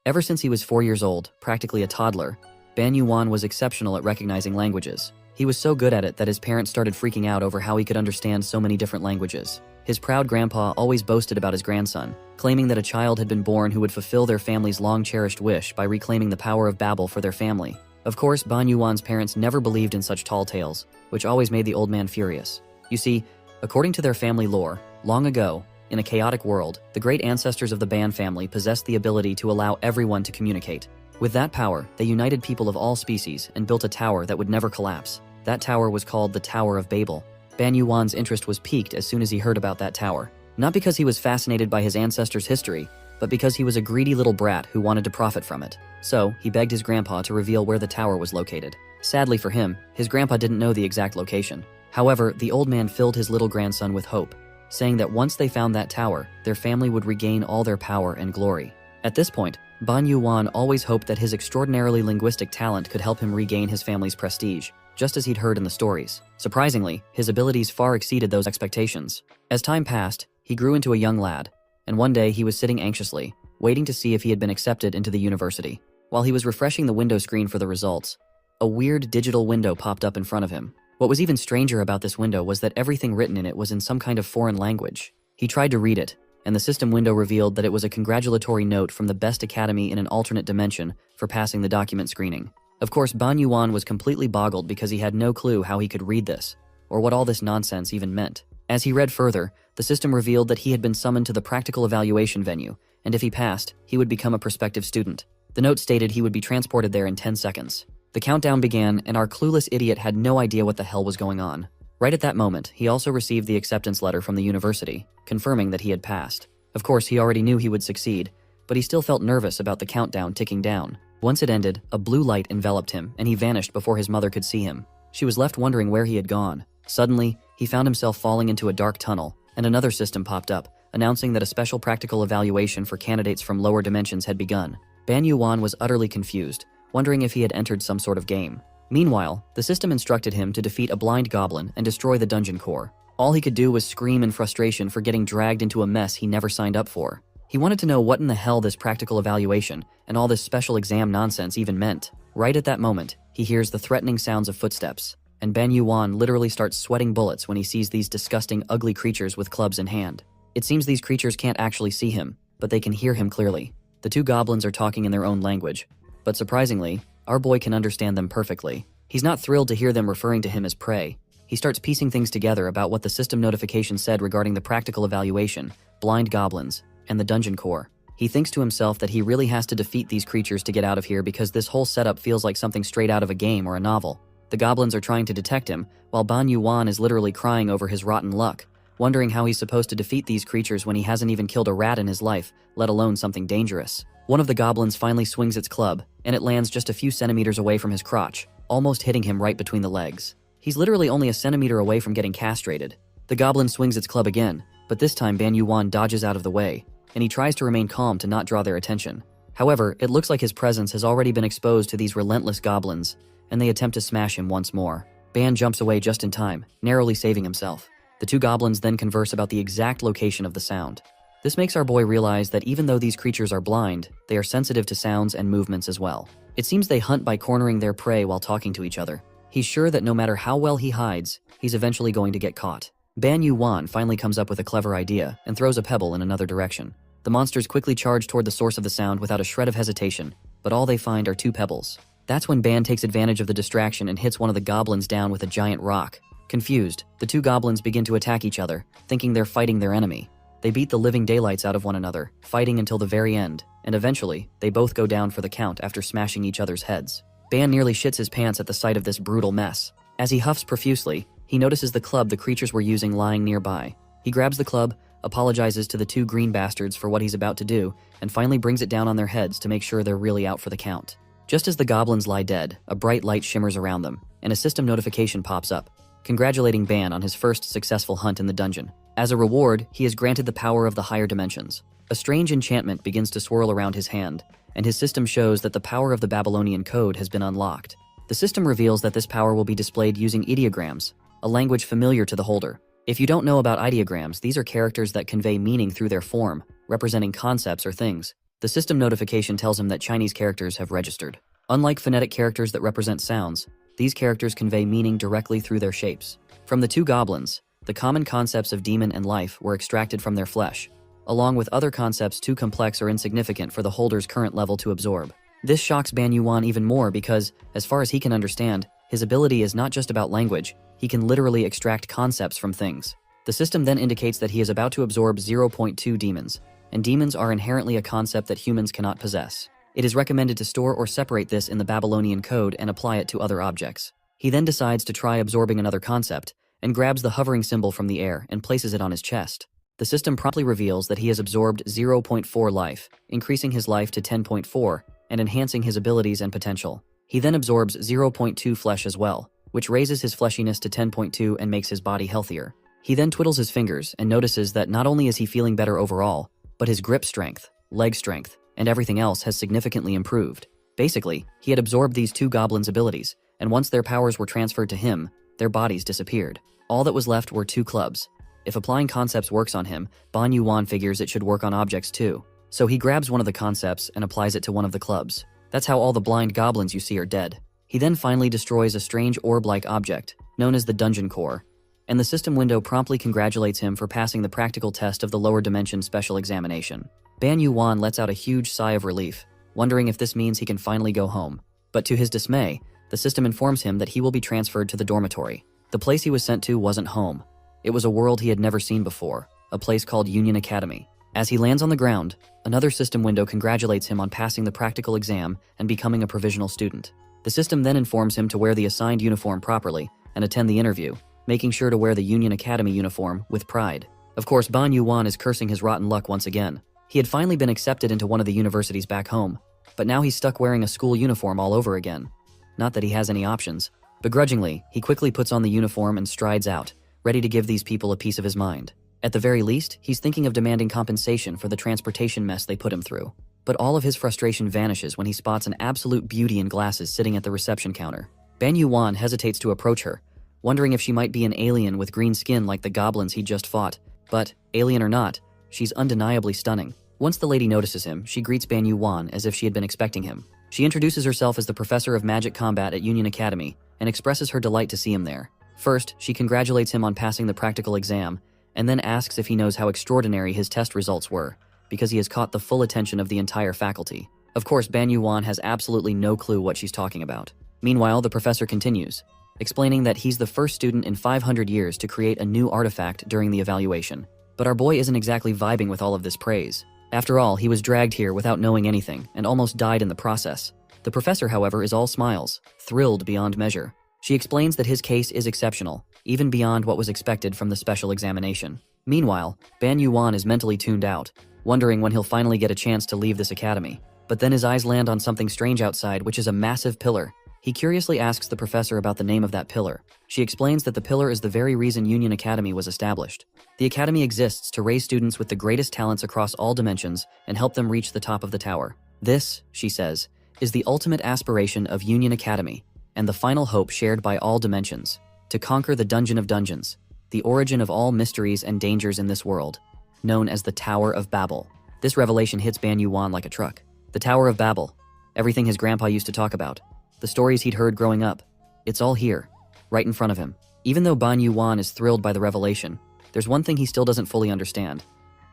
Ever since he was 4 years old, practically a toddler, Ban Yuan was exceptional at recognizing languages. He was so good at it that his parents started freaking out over how he could understand so many different languages. His proud grandpa always boasted about his grandson, claiming that a child had been born who would fulfill their family's long-cherished wish by reclaiming the power of Babel for their family. Of course, Ban Yuan's parents never believed in such tall tales, which always made the old man furious. You see, according to their family lore, long ago, in a chaotic world, the great ancestors of the Ban family possessed the ability to allow everyone to communicate. With that power, they united people of all species and built a tower that would never collapse. That tower was called the Tower of Babel. Ban Yuan's interest was piqued as soon as he heard about that tower. Not because he was fascinated by his ancestors' history, but because he was a greedy little brat who wanted to profit from it. So, he begged his grandpa to reveal where the tower was located. Sadly for him, his grandpa didn't know the exact location. However, the old man filled his little grandson with hope, saying that once they found that tower, their family would regain all their power and glory. At this point, Ban Yuan always hoped that his extraordinarily linguistic talent could help him regain his family's prestige, just as he'd heard in the stories. Surprisingly, his abilities far exceeded those expectations. As time passed, he grew into a young lad, and one day he was sitting anxiously, waiting to see if he had been accepted into the university. While he was refreshing the window screen for the results, a weird digital window popped up in front of him. What was even stranger about this window was that everything written in it was in some kind of foreign language. He tried to read it, and the system window revealed that it was a congratulatory note from the best academy in an alternate dimension for passing the document screening. Of course, Ban Yuan was completely boggled because he had no clue how he could read this, or what all this nonsense even meant. As he read further, the system revealed that he had been summoned to the practical evaluation venue, and if he passed, he would become a prospective student. The note stated he would be transported there in 10 seconds. The countdown began, and our clueless idiot had no idea what the hell was going on. Right at that moment, he also received the acceptance letter from the university, confirming that he had passed. Of course, he already knew he would succeed, but he still felt nervous about the countdown ticking down. Once it ended, a blue light enveloped him, and he vanished before his mother could see him. She was left wondering where he had gone. Suddenly, he found himself falling into a dark tunnel, and another system popped up, announcing that a special practical evaluation for candidates from lower dimensions had begun. Ban Yuan was utterly confused, wondering if he had entered some sort of game. Meanwhile, the system instructed him to defeat a blind goblin and destroy the dungeon core. All he could do was scream in frustration for getting dragged into a mess he never signed up for. He wanted to know what in the hell this practical evaluation and all this special exam nonsense even meant. Right at that moment, he hears the threatening sounds of footsteps, and Ban Yuan literally starts sweating bullets when he sees these disgusting, ugly creatures with clubs in hand. It seems these creatures can't actually see him, but they can hear him clearly. The two goblins are talking in their own language, but surprisingly, our boy can understand them perfectly. He's not thrilled to hear them referring to him as prey. He starts piecing things together about what the system notification said regarding the practical evaluation, blind goblins, and the dungeon core. He thinks to himself that he really has to defeat these creatures to get out of here because this whole setup feels like something straight out of a game or a novel. The goblins are trying to detect him, while Ban Yuan is literally crying over his rotten luck, wondering how he's supposed to defeat these creatures when he hasn't even killed a rat in his life, let alone something dangerous. One of the goblins finally swings its club, and it lands just a few centimeters away from his crotch, almost hitting him right between the legs. He's literally only a centimeter away from getting castrated. The goblin swings its club again, but this time Ban Yuan dodges out of the way, and he tries to remain calm to not draw their attention. However, it looks like his presence has already been exposed to these relentless goblins, and they attempt to smash him once more. Ban jumps away just in time, narrowly saving himself. The two goblins then converse about the exact location of the sound. This makes our boy realize that even though these creatures are blind, they are sensitive to sounds and movements as well. It seems they hunt by cornering their prey while talking to each other. He's sure that no matter how well he hides, he's eventually going to get caught. Ban Yuan finally comes up with a clever idea and throws a pebble in another direction. The monsters quickly charge toward the source of the sound without a shred of hesitation, but all they find are two pebbles. That's when Ban takes advantage of the distraction and hits one of the goblins down with a giant rock. Confused, the two goblins begin to attack each other, thinking they're fighting their enemy. They beat the living daylights out of one another, fighting until the very end, and eventually, they both go down for the count after smashing each other's heads. Ban nearly shits his pants at the sight of this brutal mess. As he huffs profusely, he notices the club the creatures were using lying nearby. He grabs the club, apologizes to the two green bastards for what he's about to do, and finally brings it down on their heads to make sure they're really out for the count. Just as the goblins lie dead, a bright light shimmers around them, and a system notification pops up, congratulating Ban on his first successful hunt in the dungeon. As a reward, he is granted the power of the higher dimensions. A strange enchantment begins to swirl around his hand, and his system shows that the power of the Babylonian code has been unlocked. The system reveals that this power will be displayed using ideograms, a language familiar to the holder. If you don't know about ideograms, these are characters that convey meaning through their form, representing concepts or things. The system notification tells him that Chinese characters have registered. Unlike phonetic characters that represent sounds, these characters convey meaning directly through their shapes. From the two goblins, the common concepts of demon and life were extracted from their flesh, along with other concepts too complex or insignificant for the holder's current level to absorb. This shocks Ban Yuan even more because, as far as he can understand, his ability is not just about language, he can literally extract concepts from things. The system then indicates that he is about to absorb 0.2 demons, and demons are inherently a concept that humans cannot possess. It is recommended to store or separate this in the Babylonian code and apply it to other objects. He then decides to try absorbing another concept, and grabs the hovering symbol from the air and places it on his chest. The system promptly reveals that he has absorbed 0.4 life, increasing his life to 10.4 and enhancing his abilities and potential. He then absorbs 0.2 flesh as well, which raises his fleshiness to 10.2 and makes his body healthier. He then twiddles his fingers and notices that not only is he feeling better overall, but his grip strength, leg strength, and everything else has significantly improved. Basically, he had absorbed these two goblins' abilities, and once their powers were transferred to him, their bodies disappeared. All that was left were two clubs. If applying concepts works on him, Ban Yuan figures it should work on objects too. So he grabs one of the concepts and applies it to one of the clubs. That's how all the blind goblins you see are dead. He then finally destroys a strange orb-like object, known as the dungeon core, and the system window promptly congratulates him for passing the practical test of the lower dimension special examination. Ban Yuan lets out a huge sigh of relief, wondering if this means he can finally go home. But to his dismay, the system informs him that he will be transferred to the dormitory. The place he was sent to wasn't home. It was a world he had never seen before, a place called Union Academy. As he lands on the ground, another system window congratulates him on passing the practical exam and becoming a provisional student. The system then informs him to wear the assigned uniform properly and attend the interview, making sure to wear the Union Academy uniform with pride. Of course, Ban Yuan is cursing his rotten luck once again. He had finally been accepted into one of the universities back home, but now he's stuck wearing a school uniform all over again. Not that he has any options. Begrudgingly, he quickly puts on the uniform and strides out, ready to give these people a piece of his mind. At the very least, he's thinking of demanding compensation for the transportation mess they put him through. But all of his frustration vanishes when he spots an absolute beauty in glasses sitting at the reception counter. Ban Yuan hesitates to approach her, wondering if she might be an alien with green skin like the goblins he just fought. But, alien or not, she's undeniably stunning. Once the lady notices him, she greets Ban Yuan as if she had been expecting him. She introduces herself as the professor of magic combat at Union Academy and expresses her delight to see him there. First, she congratulates him on passing the practical exam, and then asks if he knows how extraordinary his test results were, because he has caught the full attention of the entire faculty. Of course, Ban Yuan has absolutely no clue what she's talking about. Meanwhile, the professor continues, explaining that he's the first student in 500 years to create a new artifact during the evaluation. But our boy isn't exactly vibing with all of this praise. After all, he was dragged here without knowing anything and almost died in the process. The professor, however, is all smiles, thrilled beyond measure. She explains that his case is exceptional, even beyond what was expected from the special examination. Meanwhile, Ban Yuan is mentally tuned out, wondering when he'll finally get a chance to leave this academy. But then his eyes land on something strange outside, which is a massive pillar. He curiously asks the professor about the name of that pillar. She explains that the pillar is the very reason Union Academy was established. The academy exists to raise students with the greatest talents across all dimensions and help them reach the top of the tower. This, she says, is the ultimate aspiration of Union Academy, and the final hope shared by all dimensions, to conquer the Dungeon of Dungeons, the origin of all mysteries and dangers in this world, known as the Tower of Babel. This revelation hits Ban Yuan like a truck. The Tower of Babel, everything his grandpa used to talk about, the stories he'd heard growing up, it's all here, right in front of him. Even though Ban Yuan is thrilled by the revelation, there's one thing he still doesn't fully understand.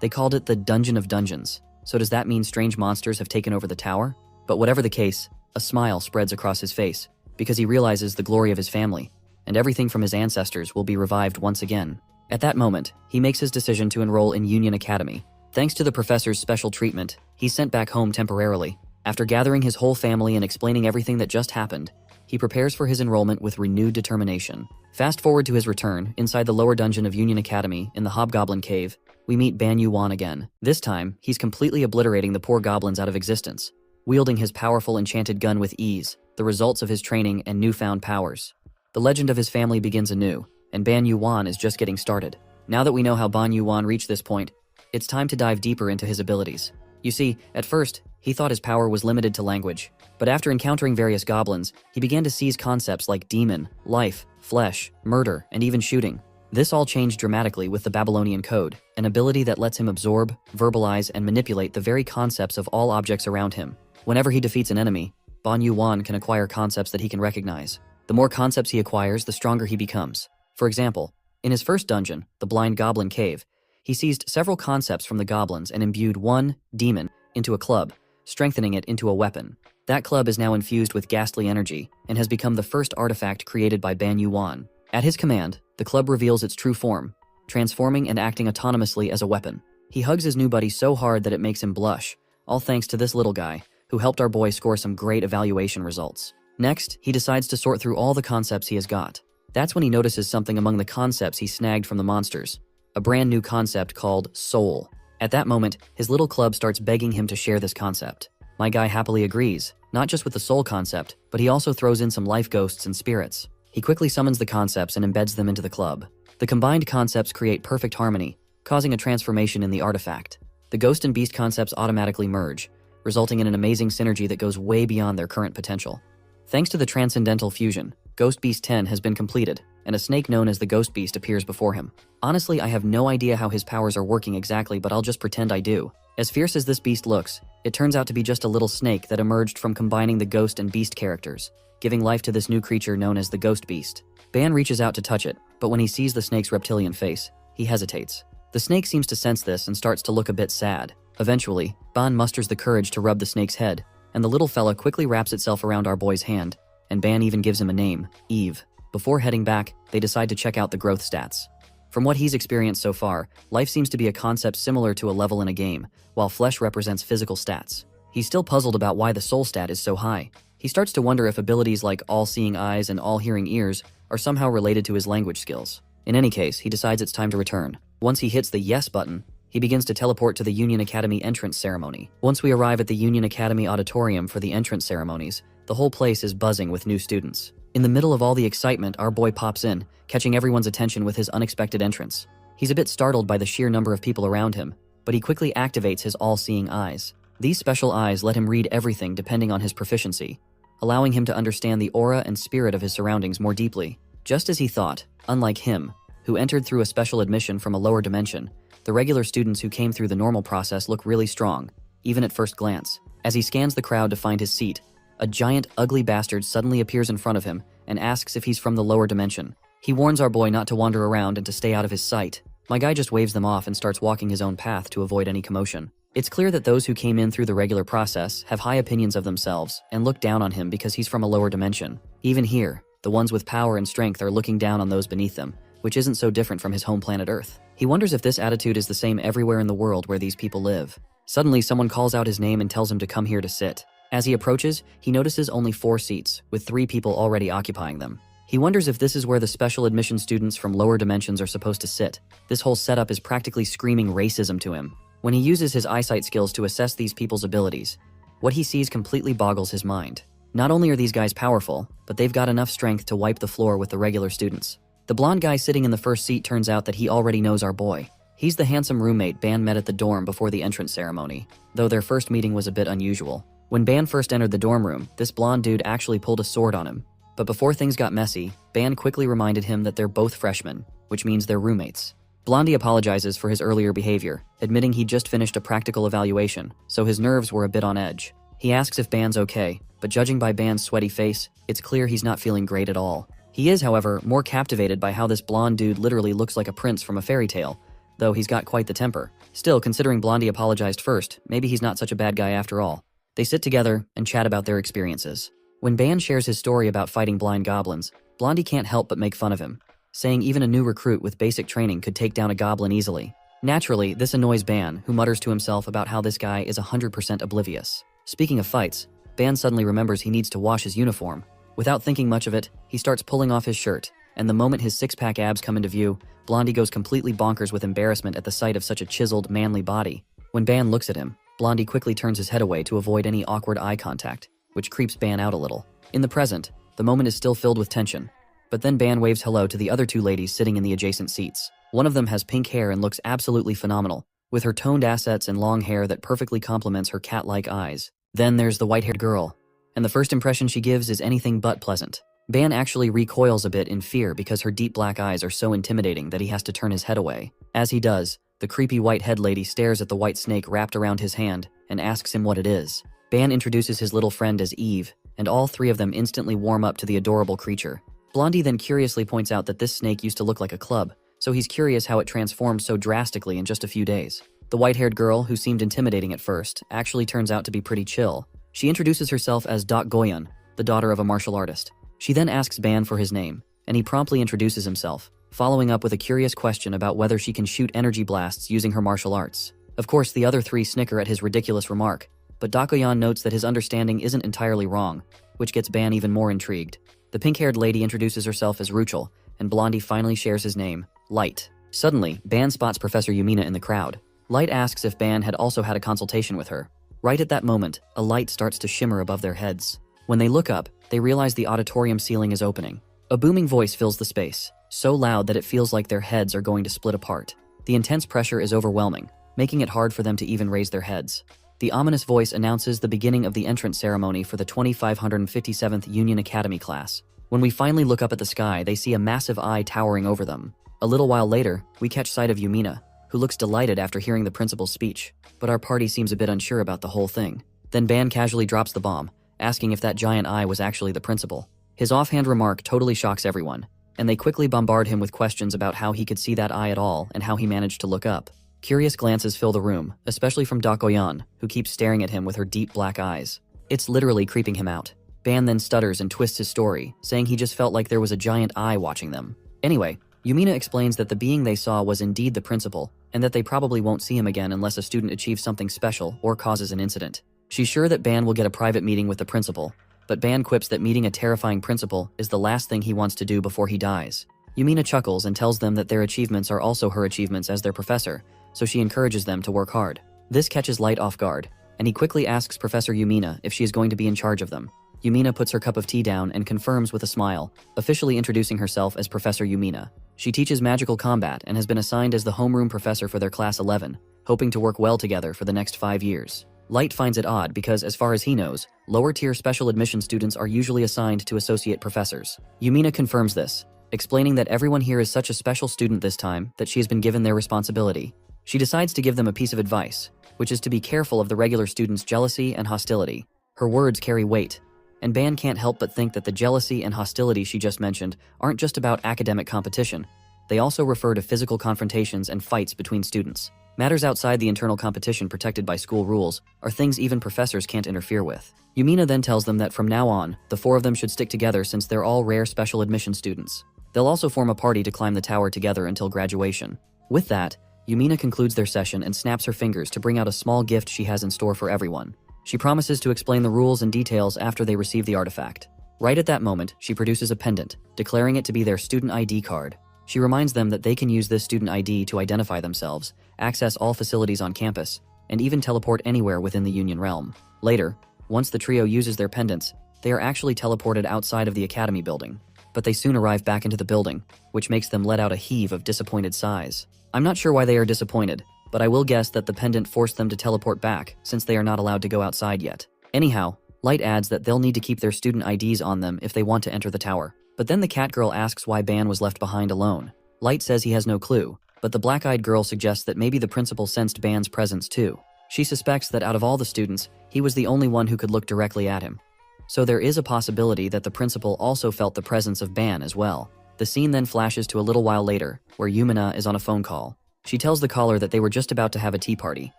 They called it the Dungeon of Dungeons, so does that mean strange monsters have taken over the tower? But whatever the case, a smile spreads across his face, because he realizes the glory of his family, and everything from his ancestors will be revived once again. At that moment, he makes his decision to enroll in Union Academy. Thanks to the professor's special treatment, he's sent back home temporarily. After gathering his whole family and explaining everything that just happened, he prepares for his enrollment with renewed determination. Fast forward to his return, inside the lower dungeon of Union Academy in the Hobgoblin Cave, we meet Ban Yuan again. This time, he's completely obliterating the poor goblins out of existence, wielding his powerful enchanted gun with ease, the results of his training and newfound powers. The legend of his family begins anew, and Ban Yuan is just getting started. Now that we know how Ban Yuan reached this point, it's time to dive deeper into his abilities. You see, at first, he thought his power was limited to language, but after encountering various goblins, he began to seize concepts like demon, life, flesh, murder, and even shooting. This all changed dramatically with the Babylonian Code, an ability that lets him absorb, verbalize, and manipulate the very concepts of all objects around him. Whenever he defeats an enemy, Ban Yuan can acquire concepts that he can recognize. The more concepts he acquires, the stronger he becomes. For example, in his first dungeon, the Blind Goblin Cave, he seized several concepts from the goblins and imbued one demon into a club, strengthening it into a weapon. That club is now infused with ghastly energy and has become the first artifact created by Ban Yuan. At his command, the club reveals its true form, transforming and acting autonomously as a weapon. He hugs his new buddy so hard that it makes him blush, all thanks to this little guy, who helped our boy score some great evaluation results. Next, he decides to sort through all the concepts he has got. That's when he notices something among the concepts he snagged from the monsters, a brand new concept called soul. At that moment, his little club starts begging him to share this concept. My guy happily agrees, not just with the soul concept, but he also throws in some life ghosts and spirits. He quickly summons the concepts and embeds them into the club. The combined concepts create perfect harmony, causing a transformation in the artifact. The ghost and beast concepts automatically merge, resulting in an amazing synergy that goes way beyond their current potential. Thanks to the transcendental fusion, Ghost Beast 10 has been completed, and a snake known as the Ghost Beast appears before him. Honestly, I have no idea how his powers are working exactly, but I'll just pretend I do. As fierce as this beast looks, it turns out to be just a little snake that emerged from combining the Ghost and Beast characters, giving life to this new creature known as the Ghost Beast. Ban reaches out to touch it, but when he sees the snake's reptilian face, he hesitates. The snake seems to sense this and starts to look a bit sad. Eventually, Ban musters the courage to rub the snake's head, and the little fella quickly wraps itself around our boy's hand, and Ban even gives him a name, Eve. Before heading back, they decide to check out the growth stats. From what he's experienced so far, life seems to be a concept similar to a level in a game, while flesh represents physical stats. He's still puzzled about why the soul stat is so high. He starts to wonder if abilities like all-seeing eyes and all-hearing ears are somehow related to his language skills. In any case, he decides it's time to return. Once he hits the yes button, he begins to teleport to the Union Academy entrance ceremony. Once we arrive at the Union Academy auditorium for the entrance ceremonies, the whole place is buzzing with new students. In the middle of all the excitement, our boy pops in, catching everyone's attention with his unexpected entrance. He's a bit startled by the sheer number of people around him, but he quickly activates his all-seeing eyes. These special eyes let him read everything depending on his proficiency, allowing him to understand the aura and spirit of his surroundings more deeply. Just as he thought, unlike him, who entered through a special admission from a lower dimension, the regular students who came through the normal process look really strong, even at first glance. As he scans the crowd to find his seat, a giant, ugly bastard suddenly appears in front of him and asks if he's from the lower dimension. He warns our boy not to wander around and to stay out of his sight. My guy just waves them off and starts walking his own path to avoid any commotion. It's clear that those who came in through the regular process have high opinions of themselves and look down on him because he's from a lower dimension. Even here, the ones with power and strength are looking down on those beneath them, which isn't so different from his home planet Earth. He wonders if this attitude is the same everywhere in the world where these people live. Suddenly, someone calls out his name and tells him to come here to sit. As he approaches, he notices only 4 seats, with 3 people already occupying them. He wonders if this is where the special admission students from lower dimensions are supposed to sit. This whole setup is practically screaming racism to him. When he uses his eyesight skills to assess these people's abilities, what he sees completely boggles his mind. Not only are these guys powerful, but they've got enough strength to wipe the floor with the regular students. The blonde guy sitting in the first seat turns out that he already knows our boy. He's the handsome roommate Ban met at the dorm before the entrance ceremony, though their first meeting was a bit unusual. When Ban first entered the dorm room, this blonde dude actually pulled a sword on him. But before things got messy, Ban quickly reminded him that they're both freshmen, which means they're roommates. Blondie apologizes for his earlier behavior, admitting he just finished a practical evaluation, so his nerves were a bit on edge. He asks if Ban's okay, but judging by Ban's sweaty face, it's clear he's not feeling great at all. He is, however, more captivated by how this blonde dude literally looks like a prince from a fairy tale, though he's got quite the temper. Still, considering Blondie apologized first, maybe he's not such a bad guy after all. They sit together and chat about their experiences. When Ban shares his story about fighting blind goblins, Blondie can't help but make fun of him, saying even a new recruit with basic training could take down a goblin easily. Naturally, this annoys Ban, who mutters to himself about how this guy is 100% oblivious. Speaking of fights, Ban suddenly remembers he needs to wash his uniform. Without thinking much of it, he starts pulling off his shirt, and the moment his six-pack abs come into view, Blondie goes completely bonkers with embarrassment at the sight of such a chiseled, manly body. When Ban looks at him, Blondie quickly turns his head away to avoid any awkward eye contact, which creeps Ban out a little. In the present, the moment is still filled with tension, but then Ban waves hello to the other 2 ladies sitting in the adjacent seats. One of them has pink hair and looks absolutely phenomenal, with her toned assets and long hair that perfectly complements her cat-like eyes. Then there's the white-haired girl, and the first impression she gives is anything but pleasant. Ban actually recoils a bit in fear because her deep black eyes are so intimidating that he has to turn his head away. As he does, the creepy white head lady stares at the white snake wrapped around his hand and asks him what it is. Ban introduces his little friend as Eve, and all three of them instantly warm up to the adorable creature. Blondie then curiously points out that this snake used to look like a club, so he's curious how it transformed so drastically in just a few days. The white-haired girl, who seemed intimidating at first, actually turns out to be pretty chill. She introduces herself as Dak Goyun, the daughter of a martial artist. She then asks Ban for his name, and he promptly introduces himself, following up with a curious question about whether she can shoot energy blasts using her martial arts. Of course, the other three snicker at his ridiculous remark, but Dak Goyun notes that his understanding isn't entirely wrong, which gets Ban even more intrigued. The pink-haired lady introduces herself as Ruchel, and Blondie finally shares his name, Light. Suddenly, Ban spots Professor Yumina in the crowd. Light asks if Ban had also had a consultation with her. Right at that moment, a light starts to shimmer above their heads. When they look up, they realize the auditorium ceiling is opening. A booming voice fills the space, so loud that it feels like their heads are going to split apart. The intense pressure is overwhelming, making it hard for them to even raise their heads. The ominous voice announces the beginning of the entrance ceremony for the 2557th Union Academy class. When we finally look up at the sky, they see a massive eye towering over them. A little while later, we catch sight of Yumina, who looks delighted after hearing the principal's speech, but our party seems a bit unsure about the whole thing. Then Ban casually drops the bomb, asking if that giant eye was actually the principal. His offhand remark totally shocks everyone, and they quickly bombard him with questions about how he could see that eye at all and how he managed to look up. Curious glances fill the room, especially from Dak Goyun, who keeps staring at him with her deep black eyes. It's literally creeping him out. Ban then stutters and twists his story, saying he just felt like there was a giant eye watching them. Anyway, Yumina explains that the being they saw was indeed the principal, and that they probably won't see him again unless a student achieves something special or causes an incident. She's sure that Ban will get a private meeting with the principal, but Ban quips that meeting a terrifying principal is the last thing he wants to do before he dies. Yumina chuckles and tells them that their achievements are also her achievements as their professor, so she encourages them to work hard. This catches Light off guard, and he quickly asks Professor Yumina if she is going to be in charge of them. Yumina puts her cup of tea down and confirms with a smile, officially introducing herself as Professor Yumina. She teaches magical combat and has been assigned as the homeroom professor for their class 11, hoping to work well together for the next 5 years. Light finds it odd because, as far as he knows, lower-tier special admission students are usually assigned to associate professors. Yumina confirms this, explaining that everyone here is such a special student this time that she has been given their responsibility. She decides to give them a piece of advice, which is to be careful of the regular students' jealousy and hostility. Her words carry weight, and Ban can't help but think that the jealousy and hostility she just mentioned aren't just about academic competition. They also refer to physical confrontations and fights between students. Matters outside the internal competition protected by school rules are things even professors can't interfere with. Yumina then tells them that from now on, the four of them should stick together since they're all rare special admission students. They'll also form a party to climb the tower together until graduation. With that, Yumina concludes their session and snaps her fingers to bring out a small gift she has in store for everyone. She promises to explain the rules and details after they receive the artifact. Right at that moment, she produces a pendant, declaring it to be their student ID card. She reminds them that they can use this student ID to identify themselves, access all facilities on campus, and even teleport anywhere within the Union realm. Later, once the trio uses their pendants, they are actually teleported outside of the Academy building. But they soon arrive back into the building, which makes them let out a heave of disappointed sighs. I'm not sure why they are disappointed, but I will guess that the pendant forced them to teleport back, since they are not allowed to go outside yet. Anyhow, Light adds that they'll need to keep their student IDs on them if they want to enter the tower. But then the cat girl asks why Ban was left behind alone. Light says he has no clue, but the black-eyed girl suggests that maybe the principal sensed Ban's presence too. She suspects that out of all the students, he was the only one who could look directly at him. So there is a possibility that the principal also felt the presence of Ban as well. The scene then flashes to a little while later, where Yumina is on a phone call. She tells the caller that they were just about to have a tea party,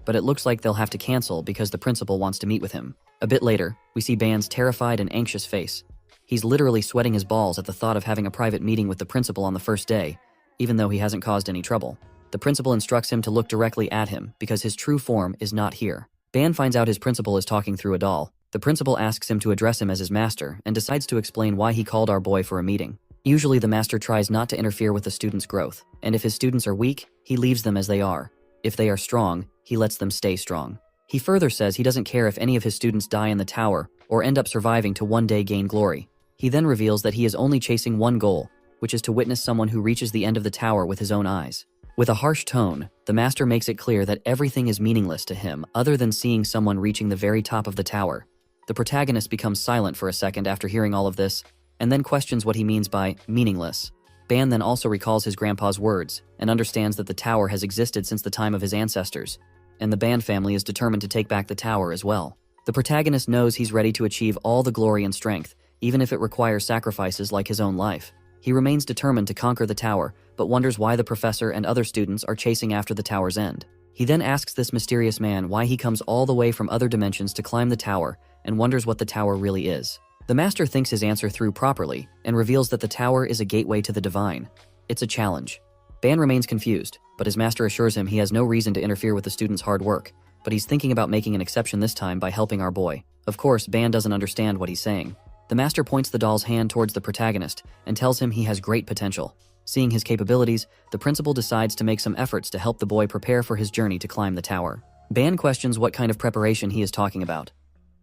but it looks like they'll have to cancel because the principal wants to meet with him. A bit later, we see Ban's terrified and anxious face. He's literally sweating his balls at the thought of having a private meeting with the principal on the first day, even though he hasn't caused any trouble. The principal instructs him to look directly at him because his true form is not here. Ban finds out his principal is talking through a doll. The principal asks him to address him as his master and decides to explain why he called our boy for a meeting. Usually the master tries not to interfere with the student's growth, and if his students are weak, he leaves them as they are. If they are strong, he lets them stay strong. He further says he doesn't care if any of his students die in the tower or end up surviving to one day gain glory. He then reveals that he is only chasing one goal, which is to witness someone who reaches the end of the tower with his own eyes. With a harsh tone, the master makes it clear that everything is meaningless to him other than seeing someone reaching the very top of the tower. The protagonist becomes silent for a second after hearing all of this, and then questions what he means by meaningless. Ban then also recalls his grandpa's words and understands that the tower has existed since the time of his ancestors, and the Ban family is determined to take back the tower as well. The protagonist knows he's ready to achieve all the glory and strength, even if it requires sacrifices like his own life. He remains determined to conquer the tower, but wonders why the professor and other students are chasing after the tower's end. He then asks this mysterious man why he comes all the way from other dimensions to climb the tower and wonders what the tower really is. The master thinks his answer through properly and reveals that the tower is a gateway to the divine. It's a challenge. Ban remains confused, but his master assures him he has no reason to interfere with the student's hard work, but he's thinking about making an exception this time by helping our boy. Of course, Ban doesn't understand what he's saying. The master points the doll's hand towards the protagonist and tells him he has great potential. Seeing his capabilities, the principal decides to make some efforts to help the boy prepare for his journey to climb the tower. Ban questions what kind of preparation he is talking about.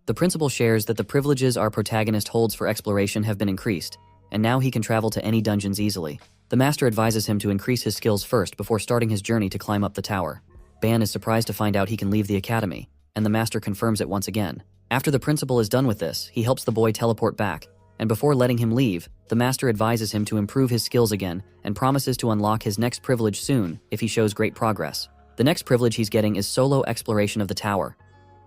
The principal shares that the privileges our protagonist holds for exploration have been increased, and now he can travel to any dungeons easily. The master advises him to increase his skills first before starting his journey to climb up the tower. Ban is surprised to find out he can leave the academy, and the master confirms it once again. After the principal is done with this, he helps the boy teleport back, and before letting him leave, the master advises him to improve his skills again and promises to unlock his next privilege soon if he shows great progress. The next privilege he's getting is solo exploration of the tower.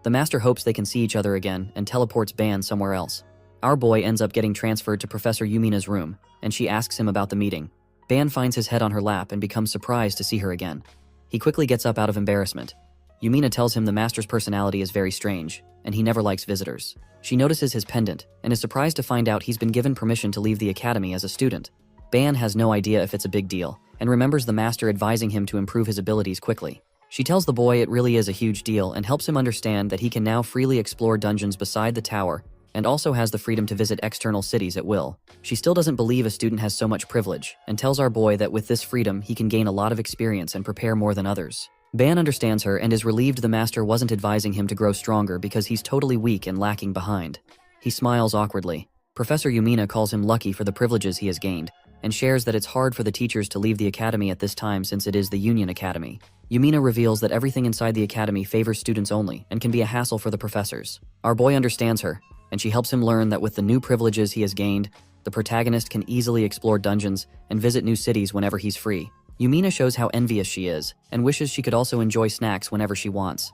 The master hopes they can see each other again and teleports Ban somewhere else. Our boy ends up getting transferred to Professor Yumina's room, and she asks him about the meeting. Ban finds his head on her lap and becomes surprised to see her again. He quickly gets up out of embarrassment. Yumina tells him the master's personality is very strange, and he never likes visitors. She notices his pendant and is surprised to find out he's been given permission to leave the academy as a student. Ban has no idea if it's a big deal, and remembers the master advising him to improve his abilities quickly. She tells the boy it really is a huge deal and helps him understand that he can now freely explore dungeons beside the tower and also has the freedom to visit external cities at will. She still doesn't believe a student has so much privilege and tells our boy that with this freedom he can gain a lot of experience and prepare more than others. Ban understands her and is relieved the master wasn't advising him to grow stronger because he's totally weak and lacking behind. He smiles awkwardly. Professor Yumina calls him lucky for the privileges he has gained and shares that it's hard for the teachers to leave the academy at this time since it is the Union Academy. Yumina reveals that everything inside the academy favors students only and can be a hassle for the professors. Our boy understands her, and she helps him learn that with the new privileges he has gained, the protagonist can easily explore dungeons and visit new cities whenever he's free. Yumina shows how envious she is and wishes she could also enjoy snacks whenever she wants.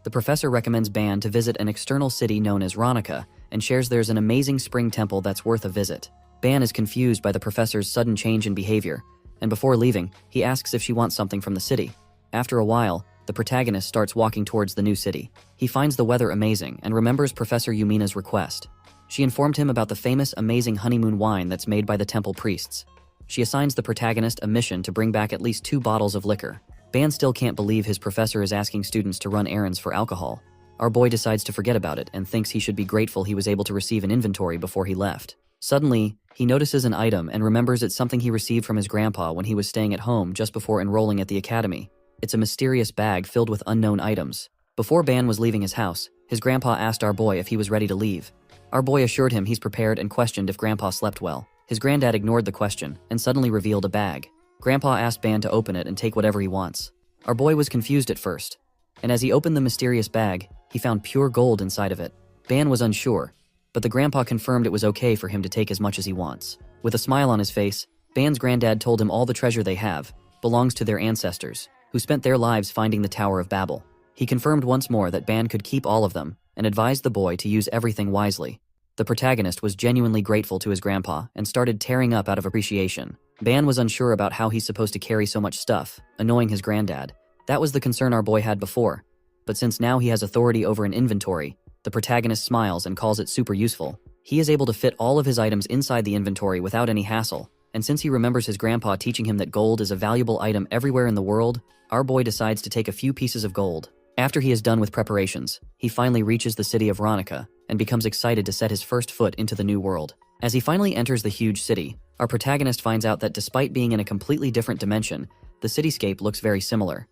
The professor recommends Ban to visit an external city known as Ronica and shares there's an amazing spring temple that's worth a visit. Ban is confused by the professor's sudden change in behavior, and before leaving, he asks if she wants something from the city. After a while, the protagonist starts walking towards the new city. He finds the weather amazing and remembers Professor Yumina's request. She informed him about the famous amazing honeymoon wine that's made by the temple priests. She assigns the protagonist a mission to bring back at least 2 bottles of liquor. Ban still can't believe his professor is asking students to run errands for alcohol. Our boy decides to forget about it and thinks he should be grateful he was able to receive an inventory before he left. Suddenly, he notices an item and remembers it's something he received from his grandpa when he was staying at home just before enrolling at the academy. It's a mysterious bag filled with unknown items. Before Ban was leaving his house, his grandpa asked our boy if he was ready to leave. Our boy assured him he's prepared and questioned if grandpa slept well. His granddad ignored the question and suddenly revealed a bag. Grandpa asked Ban to open it and take whatever he wants. Our boy was confused at first, and as he opened the mysterious bag, he found pure gold inside of it. Ban was unsure, but the grandpa confirmed it was okay for him to take as much as he wants. With a smile on his face, Ban's granddad told him all the treasure they have belongs to their ancestors, who spent their lives finding the Tower of Babel. He confirmed once more that Ban could keep all of them and advised the boy to use everything wisely. The protagonist was genuinely grateful to his grandpa and started tearing up out of appreciation. Ban was unsure about how he's supposed to carry so much stuff, annoying his granddad. That was the concern our boy had before. But since now he has authority over an inventory, the protagonist smiles and calls it super useful. He is able to fit all of his items inside the inventory without any hassle, and since he remembers his grandpa teaching him that gold is a valuable item everywhere in the world, our boy decides to take a few pieces of gold. After he is done with preparations, he finally reaches the city of Ronica and becomes excited to set his first foot into the new world. As he finally enters the huge city, our protagonist finds out that despite being in a completely different dimension, the cityscape looks very similar.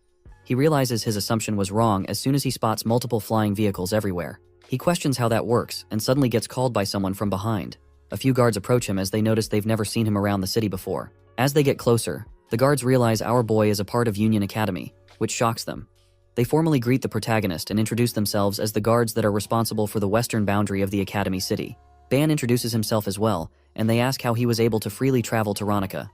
He realizes his assumption was wrong as soon as he spots multiple flying vehicles everywhere. He questions how that works and suddenly gets called by someone from behind. A few guards approach him as they notice they've never seen him around the city before. As they get closer, the guards realize our boy is a part of Union Academy, which shocks them. They formally greet the protagonist and introduce themselves as the guards that are responsible for the western boundary of the Academy city. Ban introduces himself as well and they ask how he was able to freely travel to Ronica.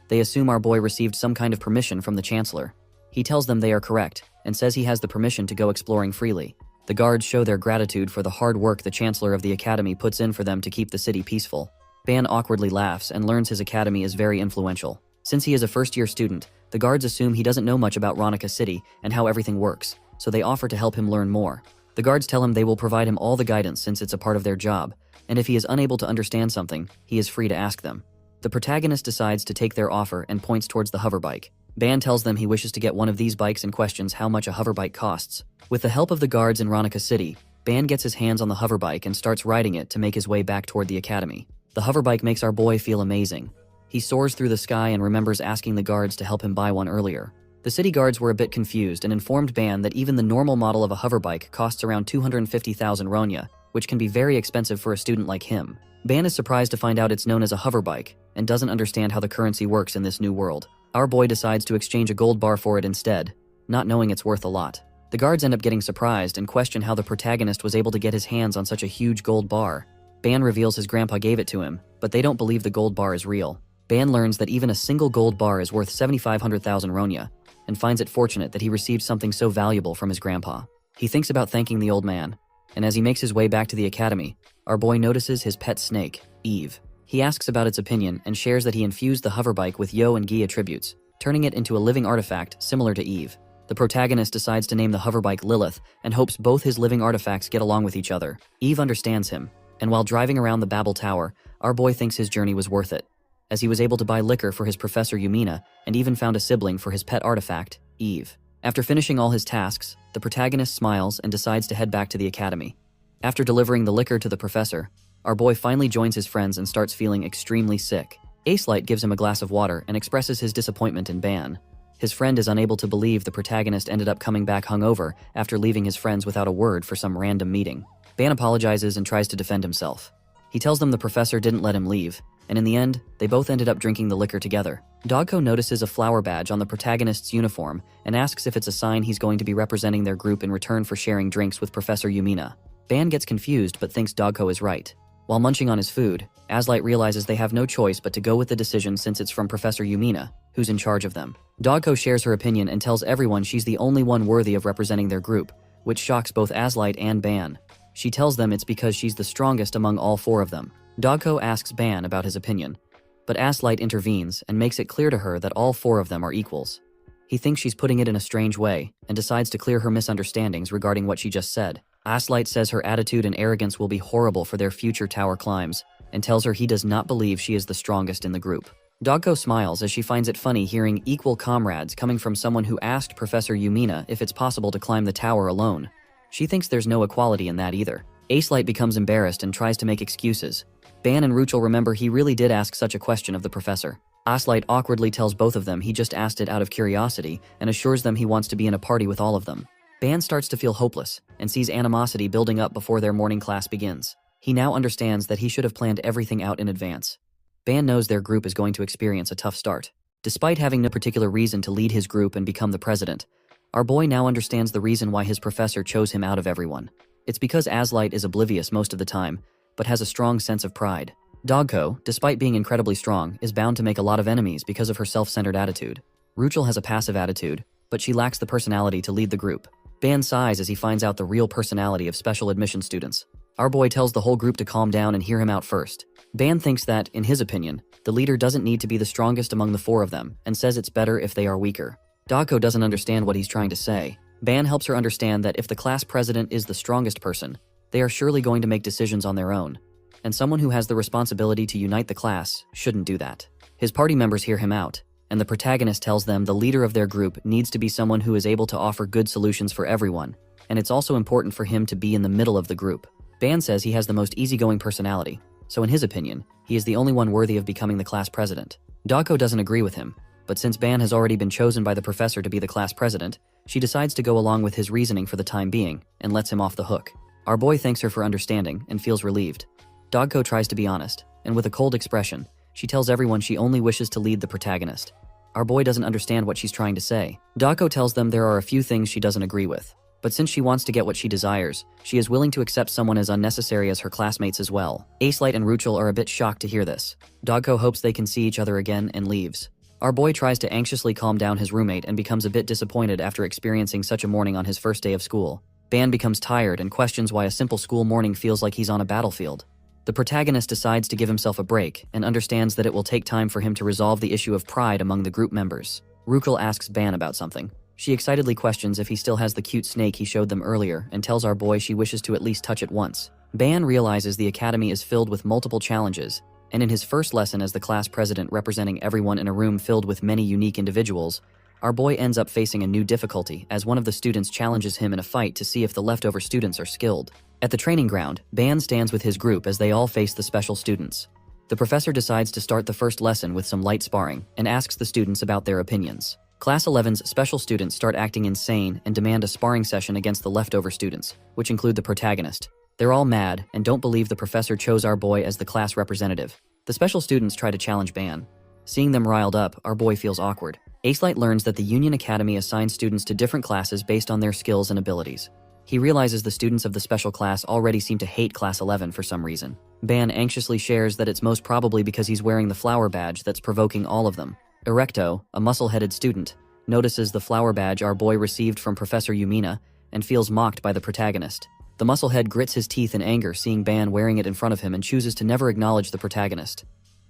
They assume our boy received some kind of permission from the Chancellor. He tells them they are correct, and says he has the permission to go exploring freely. The guards show their gratitude for the hard work the Chancellor of the Academy puts in for them to keep the city peaceful. Ban awkwardly laughs and learns his academy is very influential. Since he is a first-year student, the guards assume he doesn't know much about Ronica City and how everything works, so they offer to help him learn more. The guards tell him they will provide him all the guidance since it's a part of their job, and if he is unable to understand something, he is free to ask them. The protagonist decides to take their offer and points towards the hoverbike. Ban tells them he wishes to get one of these bikes and questions how much a hoverbike costs. With the help of the guards in Ronica City, Ban gets his hands on the hoverbike and starts riding it to make his way back toward the academy. The hoverbike makes our boy feel amazing. He soars through the sky and remembers asking the guards to help him buy one earlier. The city guards were a bit confused and informed Ban that even the normal model of a hoverbike costs around 250,000 ronya, which can be very expensive for a student like him. Ban is surprised to find out it's known as a hoverbike and doesn't understand how the currency works in this new world. Our boy decides to exchange a gold bar for it instead, not knowing it's worth a lot. The guards end up getting surprised and question how the protagonist was able to get his hands on such a huge gold bar. Ban reveals his grandpa gave it to him, but they don't believe the gold bar is real. Ban learns that even a single gold bar is worth 7,500,000 ronya, and finds it fortunate that he received something so valuable from his grandpa. He thinks about thanking the old man, and as he makes his way back to the academy, our boy notices his pet snake, Eve. He asks about its opinion and shares that he infused the hoverbike with Yo and Gi attributes, turning it into a living artifact similar to Eve. The protagonist decides to name the hoverbike Lilith and hopes both his living artifacts get along with each other. Eve understands him, and while driving around the Babel Tower, our boy thinks his journey was worth it, as he was able to buy liquor for his Professor Yumina and even found a sibling for his pet artifact, Eve. After finishing all his tasks, the protagonist smiles and decides to head back to the academy. After delivering the liquor to the professor, our boy finally joins his friends and starts feeling extremely sick. Ace Light gives him a glass of water and expresses his disappointment in Ban. His friend is unable to believe the protagonist ended up coming back hungover after leaving his friends without a word for some random meeting. Ban apologizes and tries to defend himself. He tells them the professor didn't let him leave, and in the end, they both ended up drinking the liquor together. Dogko notices a flower badge on the protagonist's uniform and asks if it's a sign he's going to be representing their group in return for sharing drinks with Professor Yumina. Ban gets confused but thinks Dogko is right. While munching on his food, Azlight realizes they have no choice but to go with the decision since it's from Professor Yumina, who's in charge of them. Dogko shares her opinion and tells everyone she's the only one worthy of representing their group, which shocks both Azlight and Ban. She tells them it's because she's the strongest among all four of them. Dogko asks Ban about his opinion, but Azlight intervenes and makes it clear to her that all four of them are equals. He thinks she's putting it in a strange way and decides to clear her misunderstandings regarding what she just said. Azlight says her attitude and arrogance will be horrible for their future tower climbs and tells her he does not believe she is the strongest in the group. Dogko smiles as she finds it funny hearing equal comrades coming from someone who asked Professor Yumina if it's possible to climb the tower alone. She thinks there's no equality in that either. Acelight becomes embarrassed and tries to make excuses. Ban and Ruchel remember he really did ask such a question of the professor. Acelight awkwardly tells both of them he just asked it out of curiosity and assures them he wants to be in a party with all of them. Ban starts to feel hopeless and sees animosity building up before their morning class begins. He now understands that he should have planned everything out in advance. Ban knows their group is going to experience a tough start. Despite having no particular reason to lead his group and become the president, our boy now understands the reason why his professor chose him out of everyone. It's because Azlight is oblivious most of the time, but has a strong sense of pride. Dogko, despite being incredibly strong, is bound to make a lot of enemies because of her self-centered attitude. Ruchel has a passive attitude, but she lacks the personality to lead the group. Ban sighs as he finds out the real personality of special admission students. Our boy tells the whole group to calm down and hear him out first. Ban thinks that, in his opinion, the leader doesn't need to be the strongest among the four of them and says it's better if they are weaker. Dogko doesn't understand what he's trying to say. Ban helps her understand that if the class president is the strongest person, they are surely going to make decisions on their own, and someone who has the responsibility to unite the class shouldn't do that. His party members hear him out, and the protagonist tells them the leader of their group needs to be someone who is able to offer good solutions for everyone, and it's also important for him to be in the middle of the group. Ban says he has the most easygoing personality, so in his opinion, he is the only one worthy of becoming the class president. Dogko doesn't agree with him, but since Ban has already been chosen by the professor to be the class president, she decides to go along with his reasoning for the time being and lets him off the hook. Our boy thanks her for understanding and feels relieved. Dogko tries to be honest, and with a cold expression, she tells everyone she only wishes to lead the protagonist. Our boy doesn't understand what she's trying to say. Dogko tells them there are a few things she doesn't agree with. But since she wants to get what she desires, she is willing to accept someone as unnecessary as her classmates as well. Acelight and Ruchel are a bit shocked to hear this. Dogko hopes they can see each other again and leaves. Our boy tries to anxiously calm down his roommate and becomes a bit disappointed after experiencing such a morning on his first day of school. Ban becomes tired and questions why a simple school morning feels like he's on a battlefield. The protagonist decides to give himself a break and understands that it will take time for him to resolve the issue of pride among the group members. Ruchel asks Ban about something. She excitedly questions if he still has the cute snake he showed them earlier and tells our boy she wishes to at least touch it once. Ban realizes the academy is filled with multiple challenges, and in his first lesson as the class president representing everyone in a room filled with many unique individuals, our boy ends up facing a new difficulty as one of the students challenges him in a fight to see if the leftover students are skilled. At the training ground, Ban stands with his group as they all face the special students. The professor decides to start the first lesson with some light sparring and asks the students about their opinions. Class 11's special students start acting insane and demand a sparring session against the leftover students, which include the protagonist. They're all mad and don't believe the professor chose our boy as the class representative. The special students try to challenge Ban. Seeing them riled up, our boy feels awkward. Acelight learns that the Union Academy assigns students to different classes based on their skills and abilities. He realizes the students of the special class already seem to hate Class 11 for some reason. Ban anxiously shares that it's most probably because he's wearing the flower badge that's provoking all of them. Erecto, a muscle-headed student, notices the flower badge our boy received from Professor Yumina and feels mocked by the protagonist. The musclehead grits his teeth in anger seeing Ban wearing it in front of him and chooses to never acknowledge the protagonist.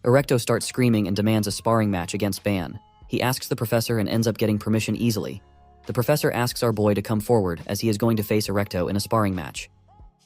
Erecto starts screaming and demands a sparring match against Ban. He asks the professor and ends up getting permission easily. The professor asks our boy to come forward as he is going to face Erecto in a sparring match.